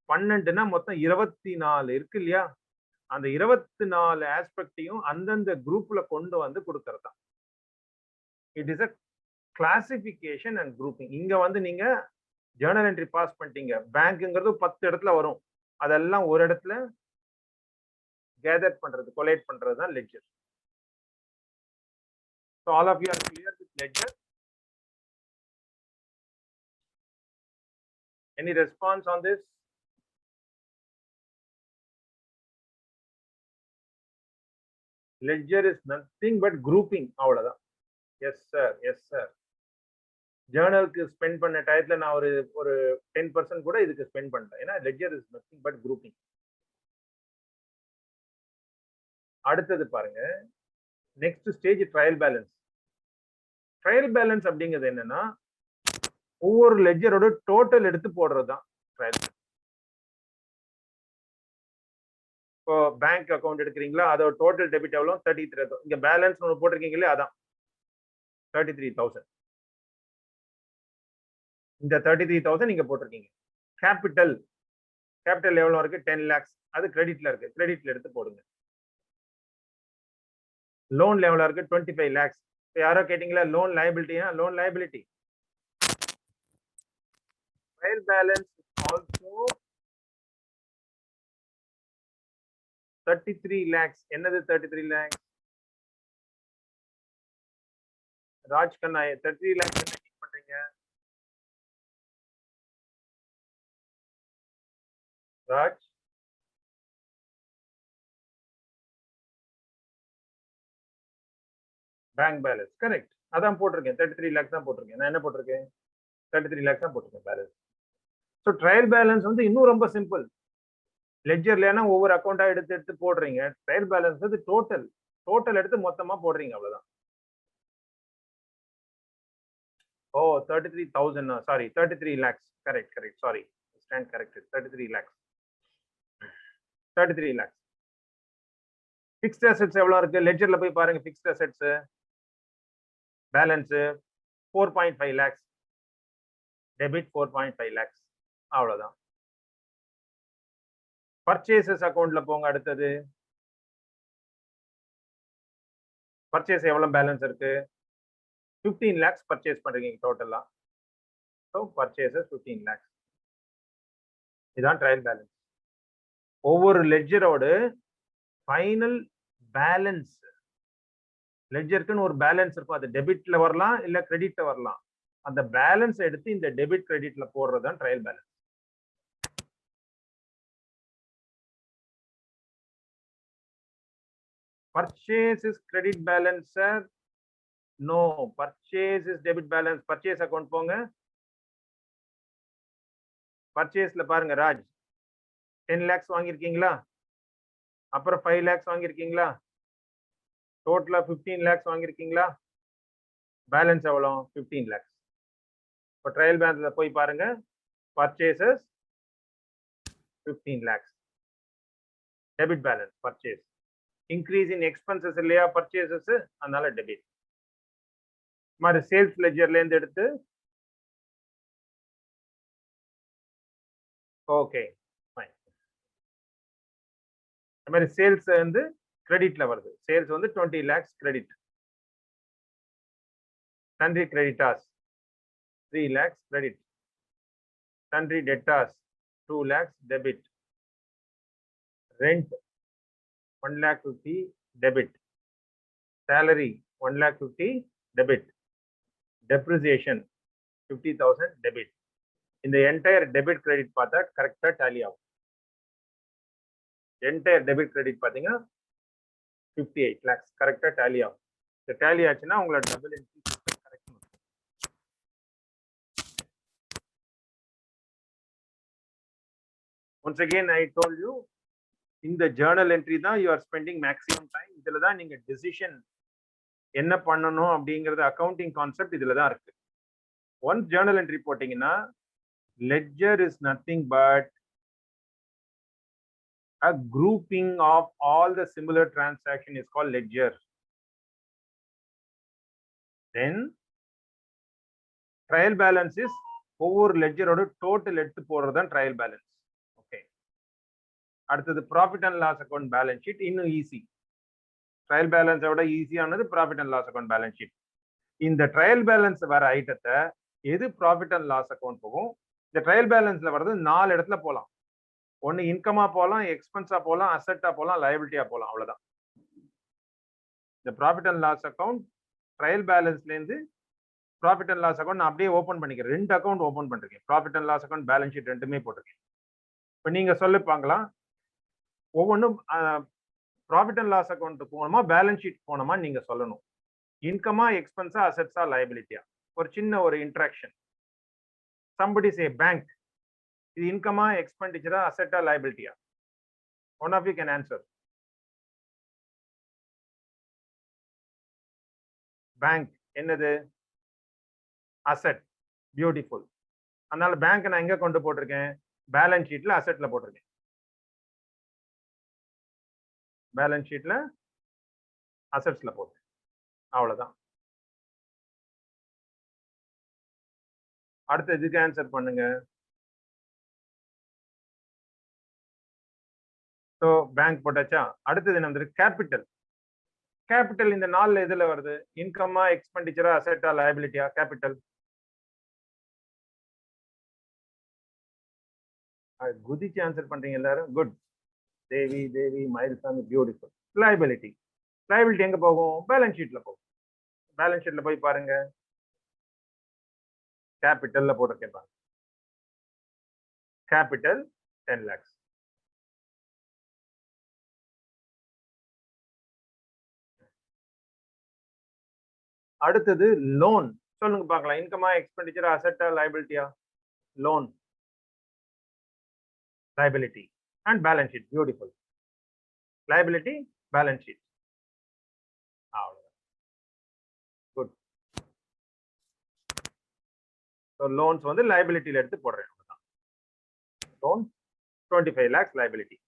12னா மொத்தம் 24 இருக்கு இல்லையா, அந்த 24 ஆஸ்பெக்டையும் அந்தந்த குரூப்ல கொண்டு வந்து கொடுக்கறது தான். It is a classification and grouping. இங்க வந்து நீங்க ஜேர்னல் என்ட்ரி பாஸ் பண்ணிட்டீங்க, பேங்க்ங்கிறது 10 இடத்துல வரும், அதெல்லாம் ஒரு இடத்துல கேதர் பண்றது, கொலேட் பண்றது தான் ledger. So all of you are clear with ledger? Any response on this? Ledger is nothing but grouping. அவ்வளவுதான். Yes sir, yes sir. ஜேர்னலுக்கு ஸ்பெண்ட் பண்ண டயத்துல நான் ஒரு 10% கூட இதுக்கு ஸ்பெண்ட் பண்ணேன். ஏன்னா ledger is nothing but grouping. அடுத்தது பாருங்க, next stage trial balance. Trial balance அப்படிங்கிறது என்னன்னா, ஒவ்வொரு லெட்ஜரோட டோட்டல் எடுத்து போடுறது தான் ட்ரையல். இப்போ பேங்க் அக்கௌண்ட் எடுக்கிறீங்களா, அதோட டோட்டல் டெபிட் எவ்வளோ 33,000. இங்க பேலன்ஸ் ஒன்று போட்டிருக்கீங்க இல்லையா, அதான் 33,000. இந்த 33,000 நீங்க போட்டிருக்கீங்க. கேபிட்டல் எவ்வளவு இருக்கு 10 lakhs, அது கிரெடிட்ல இருக்கு, கிரெடிட்ல எடுத்து போடுங்க. லோன் எவ்வளவு இருக்கு 25 lakhs. யாரோ கேட்டீங்களா லோன் லைபிலிட்டியா, loan liability. Trial balance also 33 lakhs. என்னது 33 lakhs? ராஜ் கண்ணா 33 lakhs என்ன பண்றீங்க? ராஜ் பேங்க் பேலன்ஸ் கரெக்ட், அதான் போட்டிருக்கேன். 33 lakhs தான் போட்டிருக்கேன். நான் என்ன போட்டிருக்கேன் 33 lakhs தான் போட்டிருக்கேன் பேலன்ஸ். ஸோ ட்ரையல் பேலன்ஸ் வந்து இன்னும் ரொம்ப சிம்பிள். லெட்ஜர்ல ஒவ்வொரு அக்கௌண்டா எடுத்து போடுறீங்க. ட்ரையல் பேலன்ஸ் வந்து டோட்டல் எடுத்து மொத்தமா போடுறீங்க, அவ்வளவுதான். ஓ 33,000, sorry 33 lakhs. Correct, sorry, stand corrected. 33 lakhs. 33 lakhs. Fixed assets எவ்வளவு இருக்கு லெட்ஜர்ல போய் பாருங்க. Fixed assets balance 4.5 lakhs, debit 4.5 lakhs, அவ்வளவுதான். பர்ச்சேசஸ் அக்கௌண்ட்ல போங்க. அடுத்தது பர்ச்சேஸ் எவ்வளவு பேலன்ஸ் இருக்கு 15 lakhs பர்ச்சேஸ் பண்றீங்க டோட்டலா. So purchases 15 lakhs. இதுதான் ட்ரையல் பேலன்ஸ். ஒவ்வொரு லெட்ஜரோட ஃபைனல் பேலன்ஸ், லெட்ஜருக்குன்னு ஒரு பேலன்ஸ் இருக்கும், அது டெபிட்ல வரலாம் இல்ல கிரெடிட்ல வரலாம். அந்த பேலன்ஸ் எடுத்து இந்த டெபிட் கிரெடிட்ல போடுறது தான் trial balance. Purchase is credit balance sir? No, purchase is debit balance. Purchase account போங்க. பர்ச்சேஸ்ல பாருங்க ராஜ் 10 lakhs வாங்கியிருக்கீங்களா, அப்புறம் 5 lakhs வாங்கியிருக்கீங்களா, டோட்டலா 15 lakhs வாங்கியிருக்கீங்களா, பேலன்ஸ் எவ்வளோ 15 lakhs. இப்போ ட்ரையல் பேலன்ஸ்ல போய் பாருங்க, purchases 15 lakhs, debit balance purchase. Increase in expenses இல்லையா பர்ச்சேசஸ், அதனால டெபிட். மாதிரி சேல்ஸ் லெட்ஜர்ல இருந்து எடுத்து ஓகே ஃபைன். இந்த மாதிரி சேல்ஸ் வந்து கிரெடிட்ல வருது. சேல்ஸ் வந்து 20 lakhs credit. Sundry creditors 3 lakhs credit. Sundry debtors 2 lakhs debit. Rent 1,50,000 debit. salary 1,50,000 debit. depreciation 50,000 debit. இந்த என்டையர் டெபிட் கிரெடிட் பார்த்தா கரெக்டா டேலி ஆகும். என்டையர் டெபிட் கிரெடிட் பாத்தீங்கன்னா 58 lakhs கரெக்டா டேலி ஆகும். இந்த டேலி ஆச்சுன்னா உங்களோட double entry correct. Once again I told you, இந்த ஜேர்னல் என்ட்ரி தான் you are spending maximum time. இதுல தான் நீங்க டெசிஷன் என்ன பண்ணணும் அப்படிங்கறது அக்கவுண்டிங் கான்செப்ட் இதுல தான் இருக்கு. ஒன்ஸ் ஜேர்னல் என்ட்ரி போட்டீங்கன்னா ledger is nothing but a grouping of all the similar transaction is called ledger. Then trial balance is ஒவ்வொரு லெட்ஜரோட டோட்டல் எடுத்து போடுறது தான் ட்ரையல் பேலன்ஸ். ஓகே, அடுத்தது profit and loss account balance sheet. இன்னும் easy. Trial பேலன்ஸை விட ஈஸியானது profit and loss account balance sheet. இந்த ட்ரையல் பேலன்ஸ் வர ஐட்டத்தை எது ப்ராஃபிட் அண்ட் லாஸ் அக்கௌண்ட் போகும்? இந்த ட்ரையல் பேலன்ஸ்ல வர்றது 4 இடத்துல போகலாம். ஒன்னு இன்கமா போகலாம், எக்ஸ்பென்ஸா போகலாம், அசெட்டா போகலாம், லயபிலிட்டியா போகலாம். அவ்வளவுதான். இந்த profit and loss account trial பேலன்ஸ்ல இருந்து ப்ராஃபிட் அண்ட் லாஸ் அக்கௌண்ட் அப்படியே ஓபன் பண்ணிக்கிறேன். 2 அக்கௌண்ட் ஓபன் பண்ணிருக்கேன். Profit and loss account balance sheet ரெண்டுமே போட்டிருக்கேன். இப்போ நீங்க சொல்லிப்பாங்களா, ஒவ்வொன்றும் ப்ராஃபிட் அண்ட் லாஸ் அக்கௌண்ட் போகணுமா, பேலன்ஸ் ஷீட் போகணுமா நீங்க சொல்லணும். இன்கமா, எக்ஸ்பென்ஸா, அசெட்ஸா, லயபிலிட்டியா? ஒரு சின்ன ஒரு இன்ட்ராக்ஷன். somebody say bank, இது இன்கமா, எக்ஸ்பெண்டிச்சரா, அசெட்டா, லயபிலிட்டியா? One of you can answer. Bank என்னது? அசெட். பியூட்டிஃபுல். அதனால பேங்க் நான் எங்க கொண்டு போட்டிருக்கேன்? பேலன்ஸ் ஷீட்ல அசெட்ல போட்டிருக்கேன். பேலன்ஸ் ஷீட்ல அசெட்ஸ்ல போட்டு அவ்வளவுதான். அடுத்து இதுக்கு ஆன்சர் பண்ணுங்க. ஸோ பேங்க் போட்டாச்சா? அடுத்தது என்ன வந்து கேபிட்டல். கேபிட்டல் இந்த 4 எதுல வருது? இன்கமா, எக்ஸ்பெண்டிச்சரா, அசெட்டா, லயபிலிட்டியா? கேபிட்டல் குதிச்சு ஆன்சர் பண்றீங்க எல்லாரும். குட். தேவி மயில்சாமி, பியூட்டிஃபுல். லயபிலிட்டி. லயபிலிட்டி எங்க போகும்? பேலன்ஸ் ஷீட்ல போகும். பேலன்ஸ் ஷீட்ல போய் பாருங்க. கேபிட்டல்ல போட்டிருக்கேன் பாருங்க. Capital 10 lakhs. அடுத்தது லோன். சொல்லுங்க பார்க்கலாம். இன்கமா, எக்ஸ்பெண்டிச்சர், அசெட்டா, லயபிலிட்டியா? Loan, liability and balance sheet. Beautiful. Liability, balance sheet. Good. So loans வந்து liability எடுத்து போடுறேன். Loan 25 lakhs liability.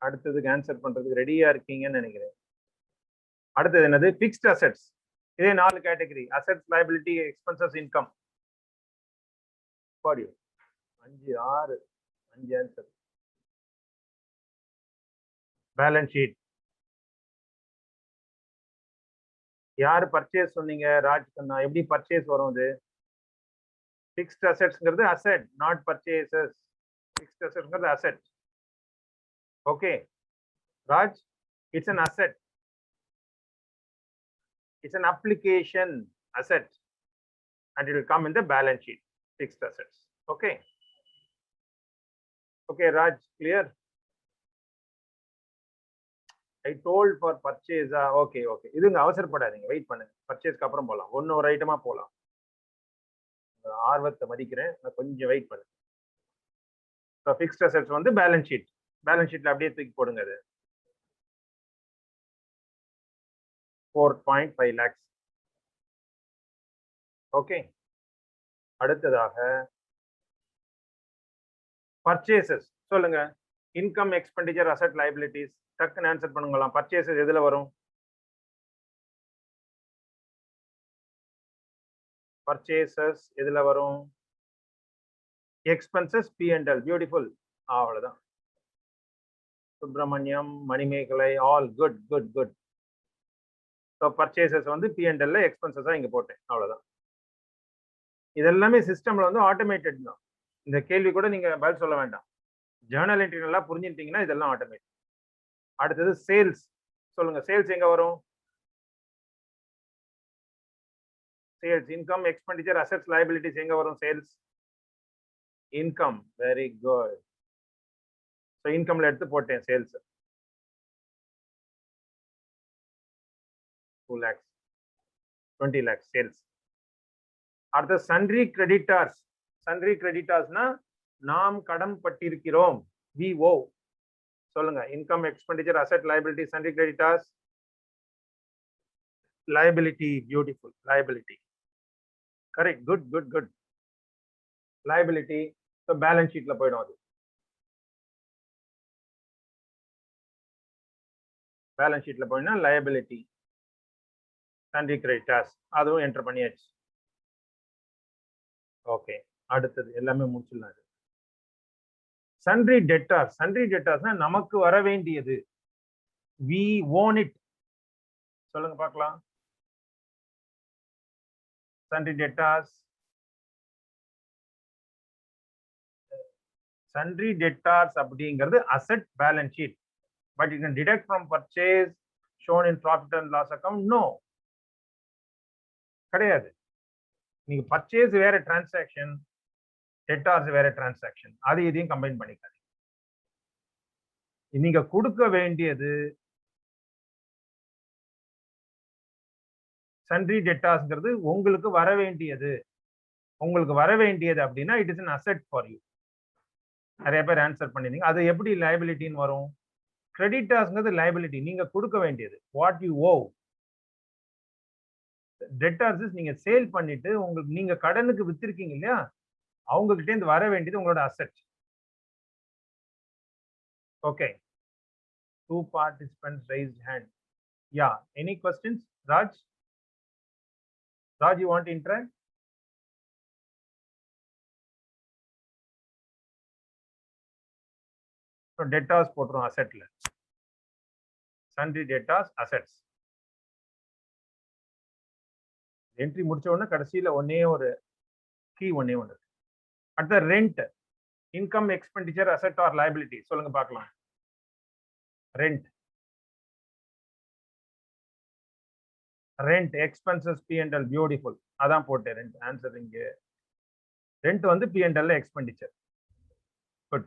அடுத்ததுக்கு ஆன்சர் பண்றதுக்கு ரெடியா இருக்கீங்கன்னு நினைக்கிறேன். அடுத்தது என்னது? Fixed assets. இதே 4 category. Assets, liability, expenses, income. 5 6 5 answer. Balance sheet. யாரு பர்ச்சேஸ் சொன்னீங்க? ராஜ் கண்ணா. எப்படி பர்ச்சேஸ் வரும்? இது பிக்ஸ்ட் அசெட்ஸ்ங்கிறது அசெட், நாட் பர்ச்சேசஸ். பிக்ஸ்ட் அசெட்ங்கிறது asset. Okay Raj, it's an asset. It's an application asset and it will come in the balance sheet. Fixed assets. Okay. Okay, Raj, clear? I told for purchase. Okay. இதுங்க அவசரப்படாதீங்க, wait பண்ணுங்க. பர்ச்சேஸ்க்கு அப்புறம் போலாம். ஒரு ஐட்டமா போலாம். ஆர்வத்தை மதிக்கிறேன், நான் கொஞ்சம் வெயிட் பண்ணுங்க. So fixed assets வந்து பேலன்ஸ் ஷீட். பேலன்ஸ் ஷீட்ல அப்படியே தூக்கி போடுங்க. அது 4.5 lakhs. ஓகே. அடுத்ததாக பர்ச்சேசஸ் சொல்லுங்க. Income, expenditure, asset, liabilities. டக்குன்னு ஆன்சர் பண்ணுங்களாம். பர்ச்சேசஸ் எதுல வரும்? பர்ச்சேசஸ் எதுல வரும்? Expenses P&L. பியூட்டிஃபுல். அவ்வளவுதான். Subramaniam, Manimekalai, all good good good. So purchases வந்து P&L, எக்ஸ்பென்சஸா இங்க போட்டேன். அவ்வளவுதான். இதெல்லாமே சிஸ்டம்ல வந்து ஆட்டோமேட்டட் தான். இந்த கேள்வி கூட நீங்க பதில் சொல்ல வேண்டாம். ஜேர்னல் என்ட்ரி நல்லா புரிஞ்சுட்டீங்கன்னா இதெல்லாம் ஆட்டோமேட்டிக். அடுத்தது சேல்ஸ். சொல்லுங்க, சேல்ஸ் எங்க வரும்? Sales income, expenditure, assets, liabilities எங்க வரும்? Sales income. Very good. So இன்கம்ல எடுத்து போட்டேன் சேல்ஸ் 2 lakhs 20 lakhs சேல்ஸ். அடுத்து சன்ட்ரி கிரெடிட்டார்ஸ். சன்ட்ரி கிரெடிட்டார்ஸ்னா நாம் கடன் பட்டிருக்கிறோம். VO. சொல்லுங்க, income, expenditure, asset, liability, sundry creditors. Liability. Beautiful. Liability. Correct. Good good good. Liability. So balance ஷீட்ல போயிடும். அது பேலன்ஸ் ஷீட்ல போயினா லைபிலிட்டி, சன்ட்ரி கிரெடிட்டார்ஸ் அதுவும் என்டர் பண்ணியாச்சு. ஓகே, அடுத்தது எல்லாமே முடிச்சிடலாம். Sundry debtors. சன்ட்ரி டெட்டார்ஸ்னா நமக்கு வர வேண்டியது. we own it. சொல்லுங்க பார்க்கலாம். Sundry debtors. சன்ட்ரி டெட்டார்ஸ் அப்படிங்கிறது asset balance sheet. But you can deduct from purchase shown in profit and loss account. No, கிடையாது. நீங்க பர்ச்சேஸ் வேற டிரான்சாக்ஷன், டெட்டார்ஸ் வேற டிரான்சாக்ஷன். அது இதையும் கம்பைன் பண்ணிக்காதீங்க. நீங்க கொடுக்க வேண்டியது சன்ட்ரி டெட்டார்ஸ்ங்கிறது உங்களுக்கு வர வேண்டியது. உங்களுக்கு வர வேண்டியது அப்படின்னா it is an asset for you. நிறைய பேர் ஆன்சர் பண்ணிருந்தீங்க. அது எப்படி லைபிலிட்டின்னு வரும்? கிரெடிட்டார்ஸ்ங்கிறது லைபிலிட்டி, நீங்க கொடுக்க வேண்டியது. What you owe. டெட்டார்ஸ் நீங்க சேல் பண்ணிட்டு உங்களுக்கு நீங்க கடனுக்கு வித்திருக்கீங்க இல்லையா, அவங்க கிட்ட இருந்து வர வேண்டியது உங்களோட asset. Okay. 2 participants raised hand. Yeah, any questions? Raj, you want to interact? So debtors போட்டுரும் அசெட்ல. sundry debtors assets. என்ட்ரி முடிச்ச உடனே கடைசியில ஒன்னே ஒரு கீ ஒண்ணு இருக்கு. அடுத்த rent. Income, expenditure, asset or liability. சொல்லுங்க பார்க்கலாம். Rent. Rent expenses P&L. Beautiful. அதான் போட்டேன் ரெண்ட். ஆன்சர் இங்க. ரெண்ட் வந்து P&L expenditure. Good.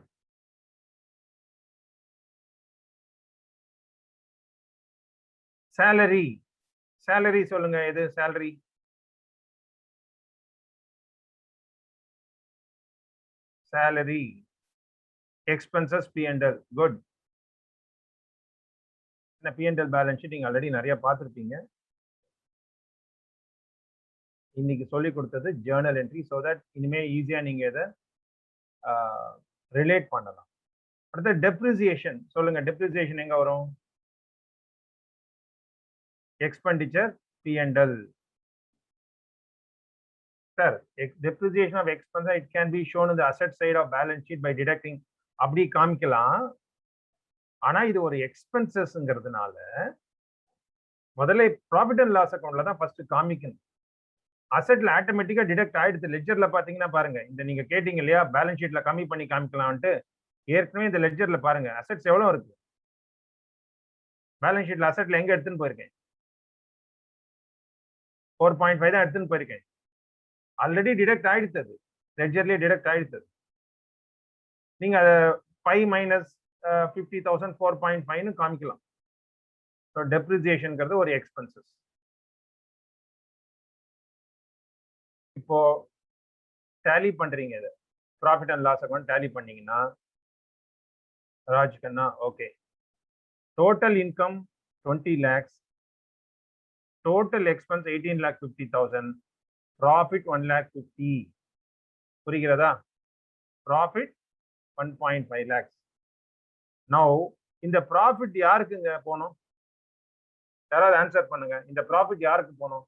Salary. Salary சொல்லுங்க, எது salary? Salary expenses P&L. Good. இந்த P&L பேலன்ஸ் ஷீட் நீங்க ஆல்ரெடி நிறைய பார்த்துருப்பீங்க. இன்னைக்கு சொல்லி கொடுத்தது ஜேர்னல் என்ட்ரி. ஸோ தட் இனிமே ஈஸியா நீங்க இதை ரிலேட் பண்ணலாம். அடுத்து டெப்ரிசியேஷன். சொல்லுங்க, டெப்ரிசியேஷன் எங்க வரும்? Expenditure P&L. Sir, depreciation of expense, it can be shown in the asset side of balance sheet by deducting. அப்படி காமிக்கலாம். ஆனா இது ஒரு எக்ஸ்பென்சஸ்ங்கிறதுனால முதல்ல ப்ராஃபிட் அண்ட் லாஸ் அக்கவுண்ட்ல தான் ஃபர்ஸ்ட் காமிக்கணும். அசெட்ல ஆட்டோமேட்டிக்கா டிடக்ட் ஆயிடுது. லெட்ஜர்ல பாத்தீங்கன்னா பாருங்க, இந்த நீங்க கேட்டீங்க இல்லையா பேலன்ஸ் ஷீட்ல கம்மி பண்ணி காமிக்கலாம்ட்டு, ஏற்கனவே இந்த லெட்ஜர்ல பாருங்க அசெட்ஸ் எவ்வளவு இருக்கு. பேலன்ஸ் ஷீட்ல அசெட்ல எங்க எடுத்துன்னு போயிருக்கேன்? 4.5 தான் எடுத்துன்னு போயிருக்கேன். ஆல்ரெடி டிடக்ட் ஆயிடுத்தது, லெட்ஜர்லயே டிடக்ட் ஆயிடுத்தது. நீங்க அதை 5 மைனஸ் 50,000 4.5 காமிக்கலாம். ஸோ டெப்ரிசியேஷன்ங்கிறது ஒரு எக்ஸ்பென்சஸ். இப்போ டேலி பண்றீங்க, இது profit and loss account tally பண்ணீங்கன்னா Raj Kanna, okay, total income 20 lakhs, total expense 18,50,000, profit 1,50,000. புரிகிறதா? Profit 1.5 lakhs. நவ் இந்த ப்ராஃபிட் யாருக்குங்க போனோம்? யாராவது ஆன்சர் பண்ணுங்க. இந்த ப்ராஃபிட் யாருக்கு போனோம்?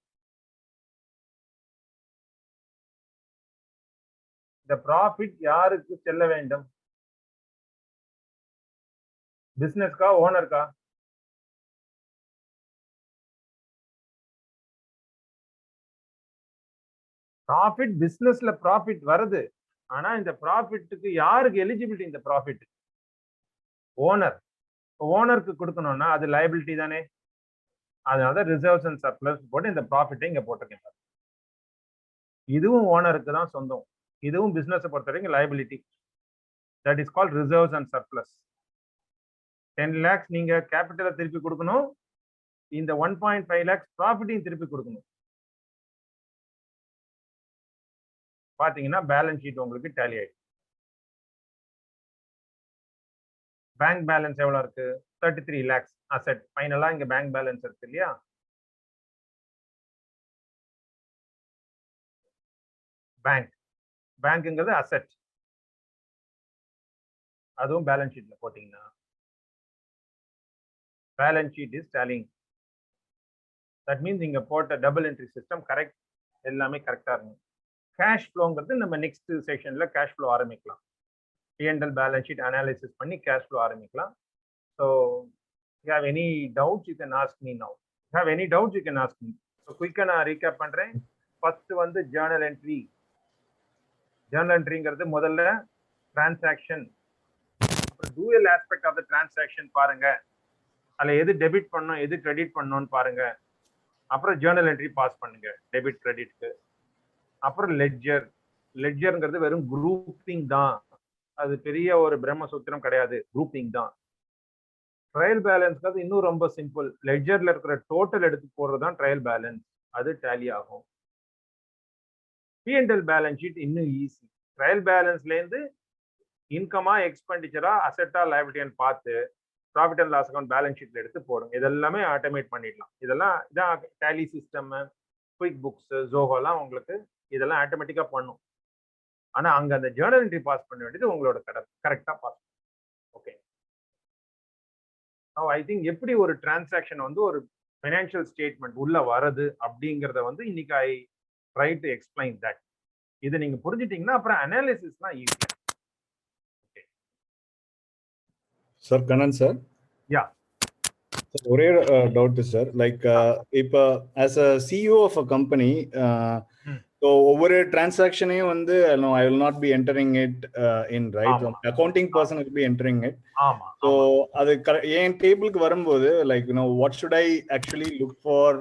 the profit யாருக்கு செல்ல வேண்டும்? பிசினஸ்க்கா, ஓனருக்கா? ப்ராஃபிட் பிசினஸ்ல ப்ராஃபிட் வருது. ஆனா இந்த ப்ராஃபிட்டுக்கு யாருக்கு எலிஜிபிலிட்டி? இந்த ப்ராஃபிட் ஓனர். ஓனருக்கு கொடுக்கணும்னா அது லைபிலிட்டி தானே. அதனால ரிசர்வ்ஸ் அண்ட் சர்ப்ளஸ் போட்டு இந்த ப்ராஃபிட்டை இங்க போட்டிருக்கேன். இதுவும் ஓனருக்கு தான் சொந்தம். இதுவும் பிசினஸ் பொறுத்த வரைக்கும் liability. That is called reserves and surplus. 10 lakhs நீங்க கேபிட்டலை திருப்பி கொடுக்கணும். இந்த 1.5 lakhs ப்ராஃபிட்டையும் திருப்பி கொடுக்கணும். பாத்தீங்கன்னா பேலன்ஸ் ஷீட் உங்களுக்கு டேலி ஆயிடும். பேங்க் பேலன்ஸ் எவ்வளவு இருக்கு? 33 lakhs அசெட். ஃபைனலா இங்க பேங்க் பேலன்ஸ் இருக்கு இல்லையா? பேங்க்ங்கிறது அசெட். அதுவும் பேலன்ஸ் ஷீட்ல போட்டீங்கன்னா balance sheet is tallying. That means இங்க போட்ட டபுள் என்ட்ரி சிஸ்டம் கரெக்ட், எல்லாமே கரெக்டா இருக்கும். கேஷ் ஃப்ளோங்கிறது நம்ம நெக்ஸ்ட் செஷன்ல கேஷ் ஃப்ளோ ஆரம்பிக்கலாம். P&L பேலன்ஸ் ஷீட் அனாலிசிஸ் பண்ணி கேஷ் ஃப்ளோ ஆரம்பிக்கலாம். So you have any doubts you can ask me now. You have any doubts you can ask me. So குயிக்கா நான் recap பண்றேன். ஃபர்ஸ்ட் வந்து Journal entry. Journal என்ட்ரிங்கிறது முதல்ல transaction, அப்புறம் dual aspect of the transaction பாருங்க. அதுல எது டெபிட் பண்ணணும் எது கிரெடிட் பண்ணணும்னு பாருங்க. அப்புறம் ஜேர்னல் என்ட்ரி பாஸ் பண்ணுங்க டெபிட் கிரெடிட்க்கு. அப்புறம் லெட்ஜர். லெட்ஜர்ங்கிறது வெறும் குரூப்பிங் தான். அது பெரிய ஒரு பிரம்மசூத்திரம் கிடையாது, குரூப்பிங் தான். ட்ரையல் பேலன்ஸ்க்கு இன்னும் ரொம்ப சிம்பிள். லெட்ஜர்ல இருக்கிற டோட்டல் எடுத்து போடுறது தான் ட்ரையல் பேலன்ஸ். அது டேலி ஆகும். P&L பேலன்ஸ் ஷீட் இன்னும் ஈஸி. ட்ரையல் பேலன்ஸ்ல இருந்து இன்கமா, எக்ஸ்பெண்டிச்சரா, அசெட்டா, லைபிலிட்டின்னு பார்த்து profit and loss account balance ஷீட்ல எடுத்து போடுங்க. இதெல்லாமே ஆட்டோமேட் பண்ணிடலாம். இதெல்லாம் இதான் டேலி சிஸ்டம், குயிக் புக்ஸ், ஜோஹோலாம் உங்களுக்கு இதெல்லாம் ஆட்டோமேட்டிக்கா பண்ணும். ஆனா அங்க அந்த ஜேர்னல் என்ட்ரி பாஸ் பண்ண வேண்டியது உங்களோட கரெக்டா பாஸ். ஓகே. ஐ திங்க் எப்படி ஒரு டிரான்சாக்ஷன் வந்து ஒரு ஃபைனான்சியல் ஸ்டேட்மெண்ட் உள்ள வருது அப்படிங்கறத வந்து இன்னைக்கு I try to explain that. இதை நீங்க புரிஞ்சிட்டீங்கன்னா அப்புறம் அனாலிசிஸ்லாம் easy. Okay sir, Kannan sir. Yeah. ஒரே டவுட் சார். லைக் இப்போ as a CEO of a company, so ஒவ்வொரு டிரான்சாக்ஷனையும் வந்து I will not be entering it in right. Accounting person will be entering it. ஆமா. ஸோ அது என் டேபிளுக்கு வரும்போது like what should I actually look for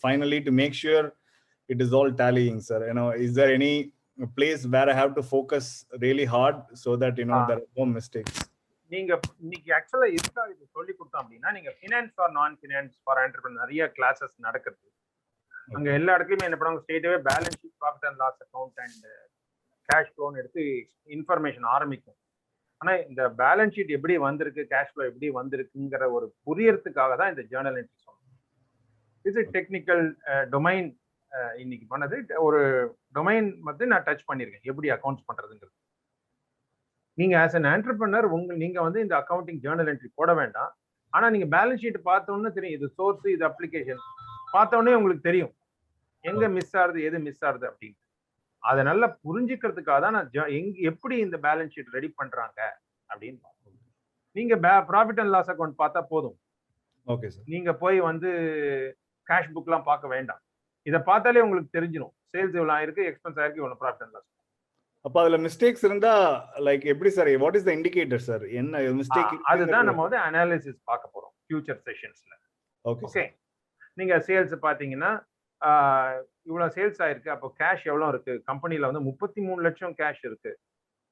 finally to make sure it is all tallying, sir? Is there any place where I have to focus really hard so that there are no mistakes? நீங்க இன்னைக்கு ஆக்சுவலா இதுக்காக இது சொல்லி கொடுத்தோம் அப்படின்னா, நீங்க finance or non finance for entrepreneur நிறைய கிளாஸஸ் நடக்குது. அங்க எல்லா இடத்துலயுமே என்ன பண்ணுவாங்க, ஸ்ட்ரெயிட்டாவே balance sheet, profit and loss account and cash ஃப்ளோன்னு எடுத்து இன்ஃபர்மேஷன் ஆரம்பிக்கும். ஆனா இந்த பேலன்ஸ் ஷீட் எப்படி வந்திருக்கு, கேஷ் ஃப்ளோ எப்படி வந்திருக்குங்கிற ஒரு புரியறதுக்காக தான் இந்த ஜேர்னல் என்ட்ரி சொல்றோம். இது டெக்னிக்கல் டொமைன். இன்னைக்கு பண்ணது ஒரு டொமைன் வந்து நான் டச் பண்ணிருக்கேன், எப்படி அக்கௌண்ட்ஸ் பண்றதுங்கிறது. நீங்க ஆஸ் அன் என்டர்பிரினர் நீங்க வந்து இந்த அக்கௌண்டிங் ஜேர்னல் என்ட்ரி போட வேண்டாம். ஆனா நீங்க பேலன்ஸ் ஷீட் பார்த்தோன்னு தெரியும், இது சோர்ஸ், இது அப்ளிகேஷன் பார்த்தோன்னே உங்களுக்கு தெரியும் எங்க மிஸ் ஆகுது, எது மிஸ் ஆகுது அப்படின்னு. அதை நல்லா புரிஞ்சுக்கிறதுக்காக தான் நான் எப்படி இந்த பேலன்ஸ் ஷீட் ரெடி பண்றாங்க அப்படின்னு பார்க்கணும். நீங்க ப்ராஃபிட் அண்ட் லாஸ் அக்கௌண்ட் பார்த்தா போதும். Okay sir. நீங்க போய் வந்து கேஷ் புக்லாம் பார்க்க வேண்டாம். இதை பார்த்தாலே உங்களுக்கு தெரிஞ்சிடும் சேல்ஸ் எவ்வளவு ஆயிருக்கு, எக்ஸ்பென்ஸ் ஆயிருக்கு, இவ்வளவு ப்ராஃபிட் அண்ட் லாஸ். அப்ப அதுல மிஸ்டேக்ஸ் இருந்தா லைக் எப்படி sir, what is the indicator sir, என்ன மிஸ்டேக்? அதுதான் நம்ம வந்து அனாலிசிஸ் பார்க்க போறோம் ஃபியூச்சர் செஷன்ஸ்ல. ஓகே. நீங்க சேல்ஸ் பாத்தீங்கன்னா இவ்வளவு சேல்ஸ் ஆயிருக்கு, அப்போ கேஷ் எவ்வளவு இருக்கு? கம்பெனில வந்து 33 லட்சம் கேஷ் இருக்கு,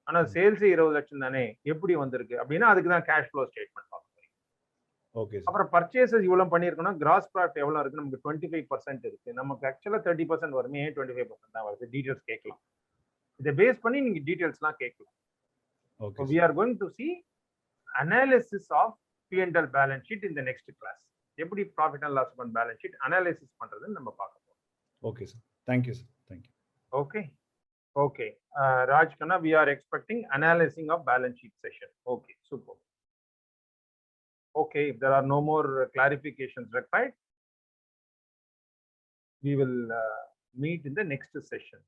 ஆனா சேல்ஸ் 20 லட்சம் தானே, எப்படி வந்திருக்கு அப்படின்னா அதுக்கு தான் கேஷ் ஃப்ளோ ஸ்டேட்மெண்ட் பார்க்க போறீங்க. ஓகே. அப்புறம் பர்ச்சேசஸ் இவ்வளவு பண்ணிருக்கோம்னா கிராஸ் ப்ராஃபிட் எவ்வளவு இருக்கு? நமக்கு 25% இருக்கு, நமக்கு ஆக்சுவலா 30% வருமே, 25% தான் வருது. டீடைல்ஸ் கேட்கலாம். இதை பேஸ் பண்ணி நீங்க டீடைல்ஸ்லாம் கேட்கலாம். Okay. We are going to see analysis of P&L balance sheet in the next class. எப்படி profit and loss account balance sheet analysis பண்றதுன்னு நம்ம பார்க்க போறோம். Okay sir. Thank you sir. Thank you. Okay. Okay. Raj Khanna, we are expecting analyzing of balance sheet session. Okay, super. Okay, if there are no more clarifications required, we will meet in the next session.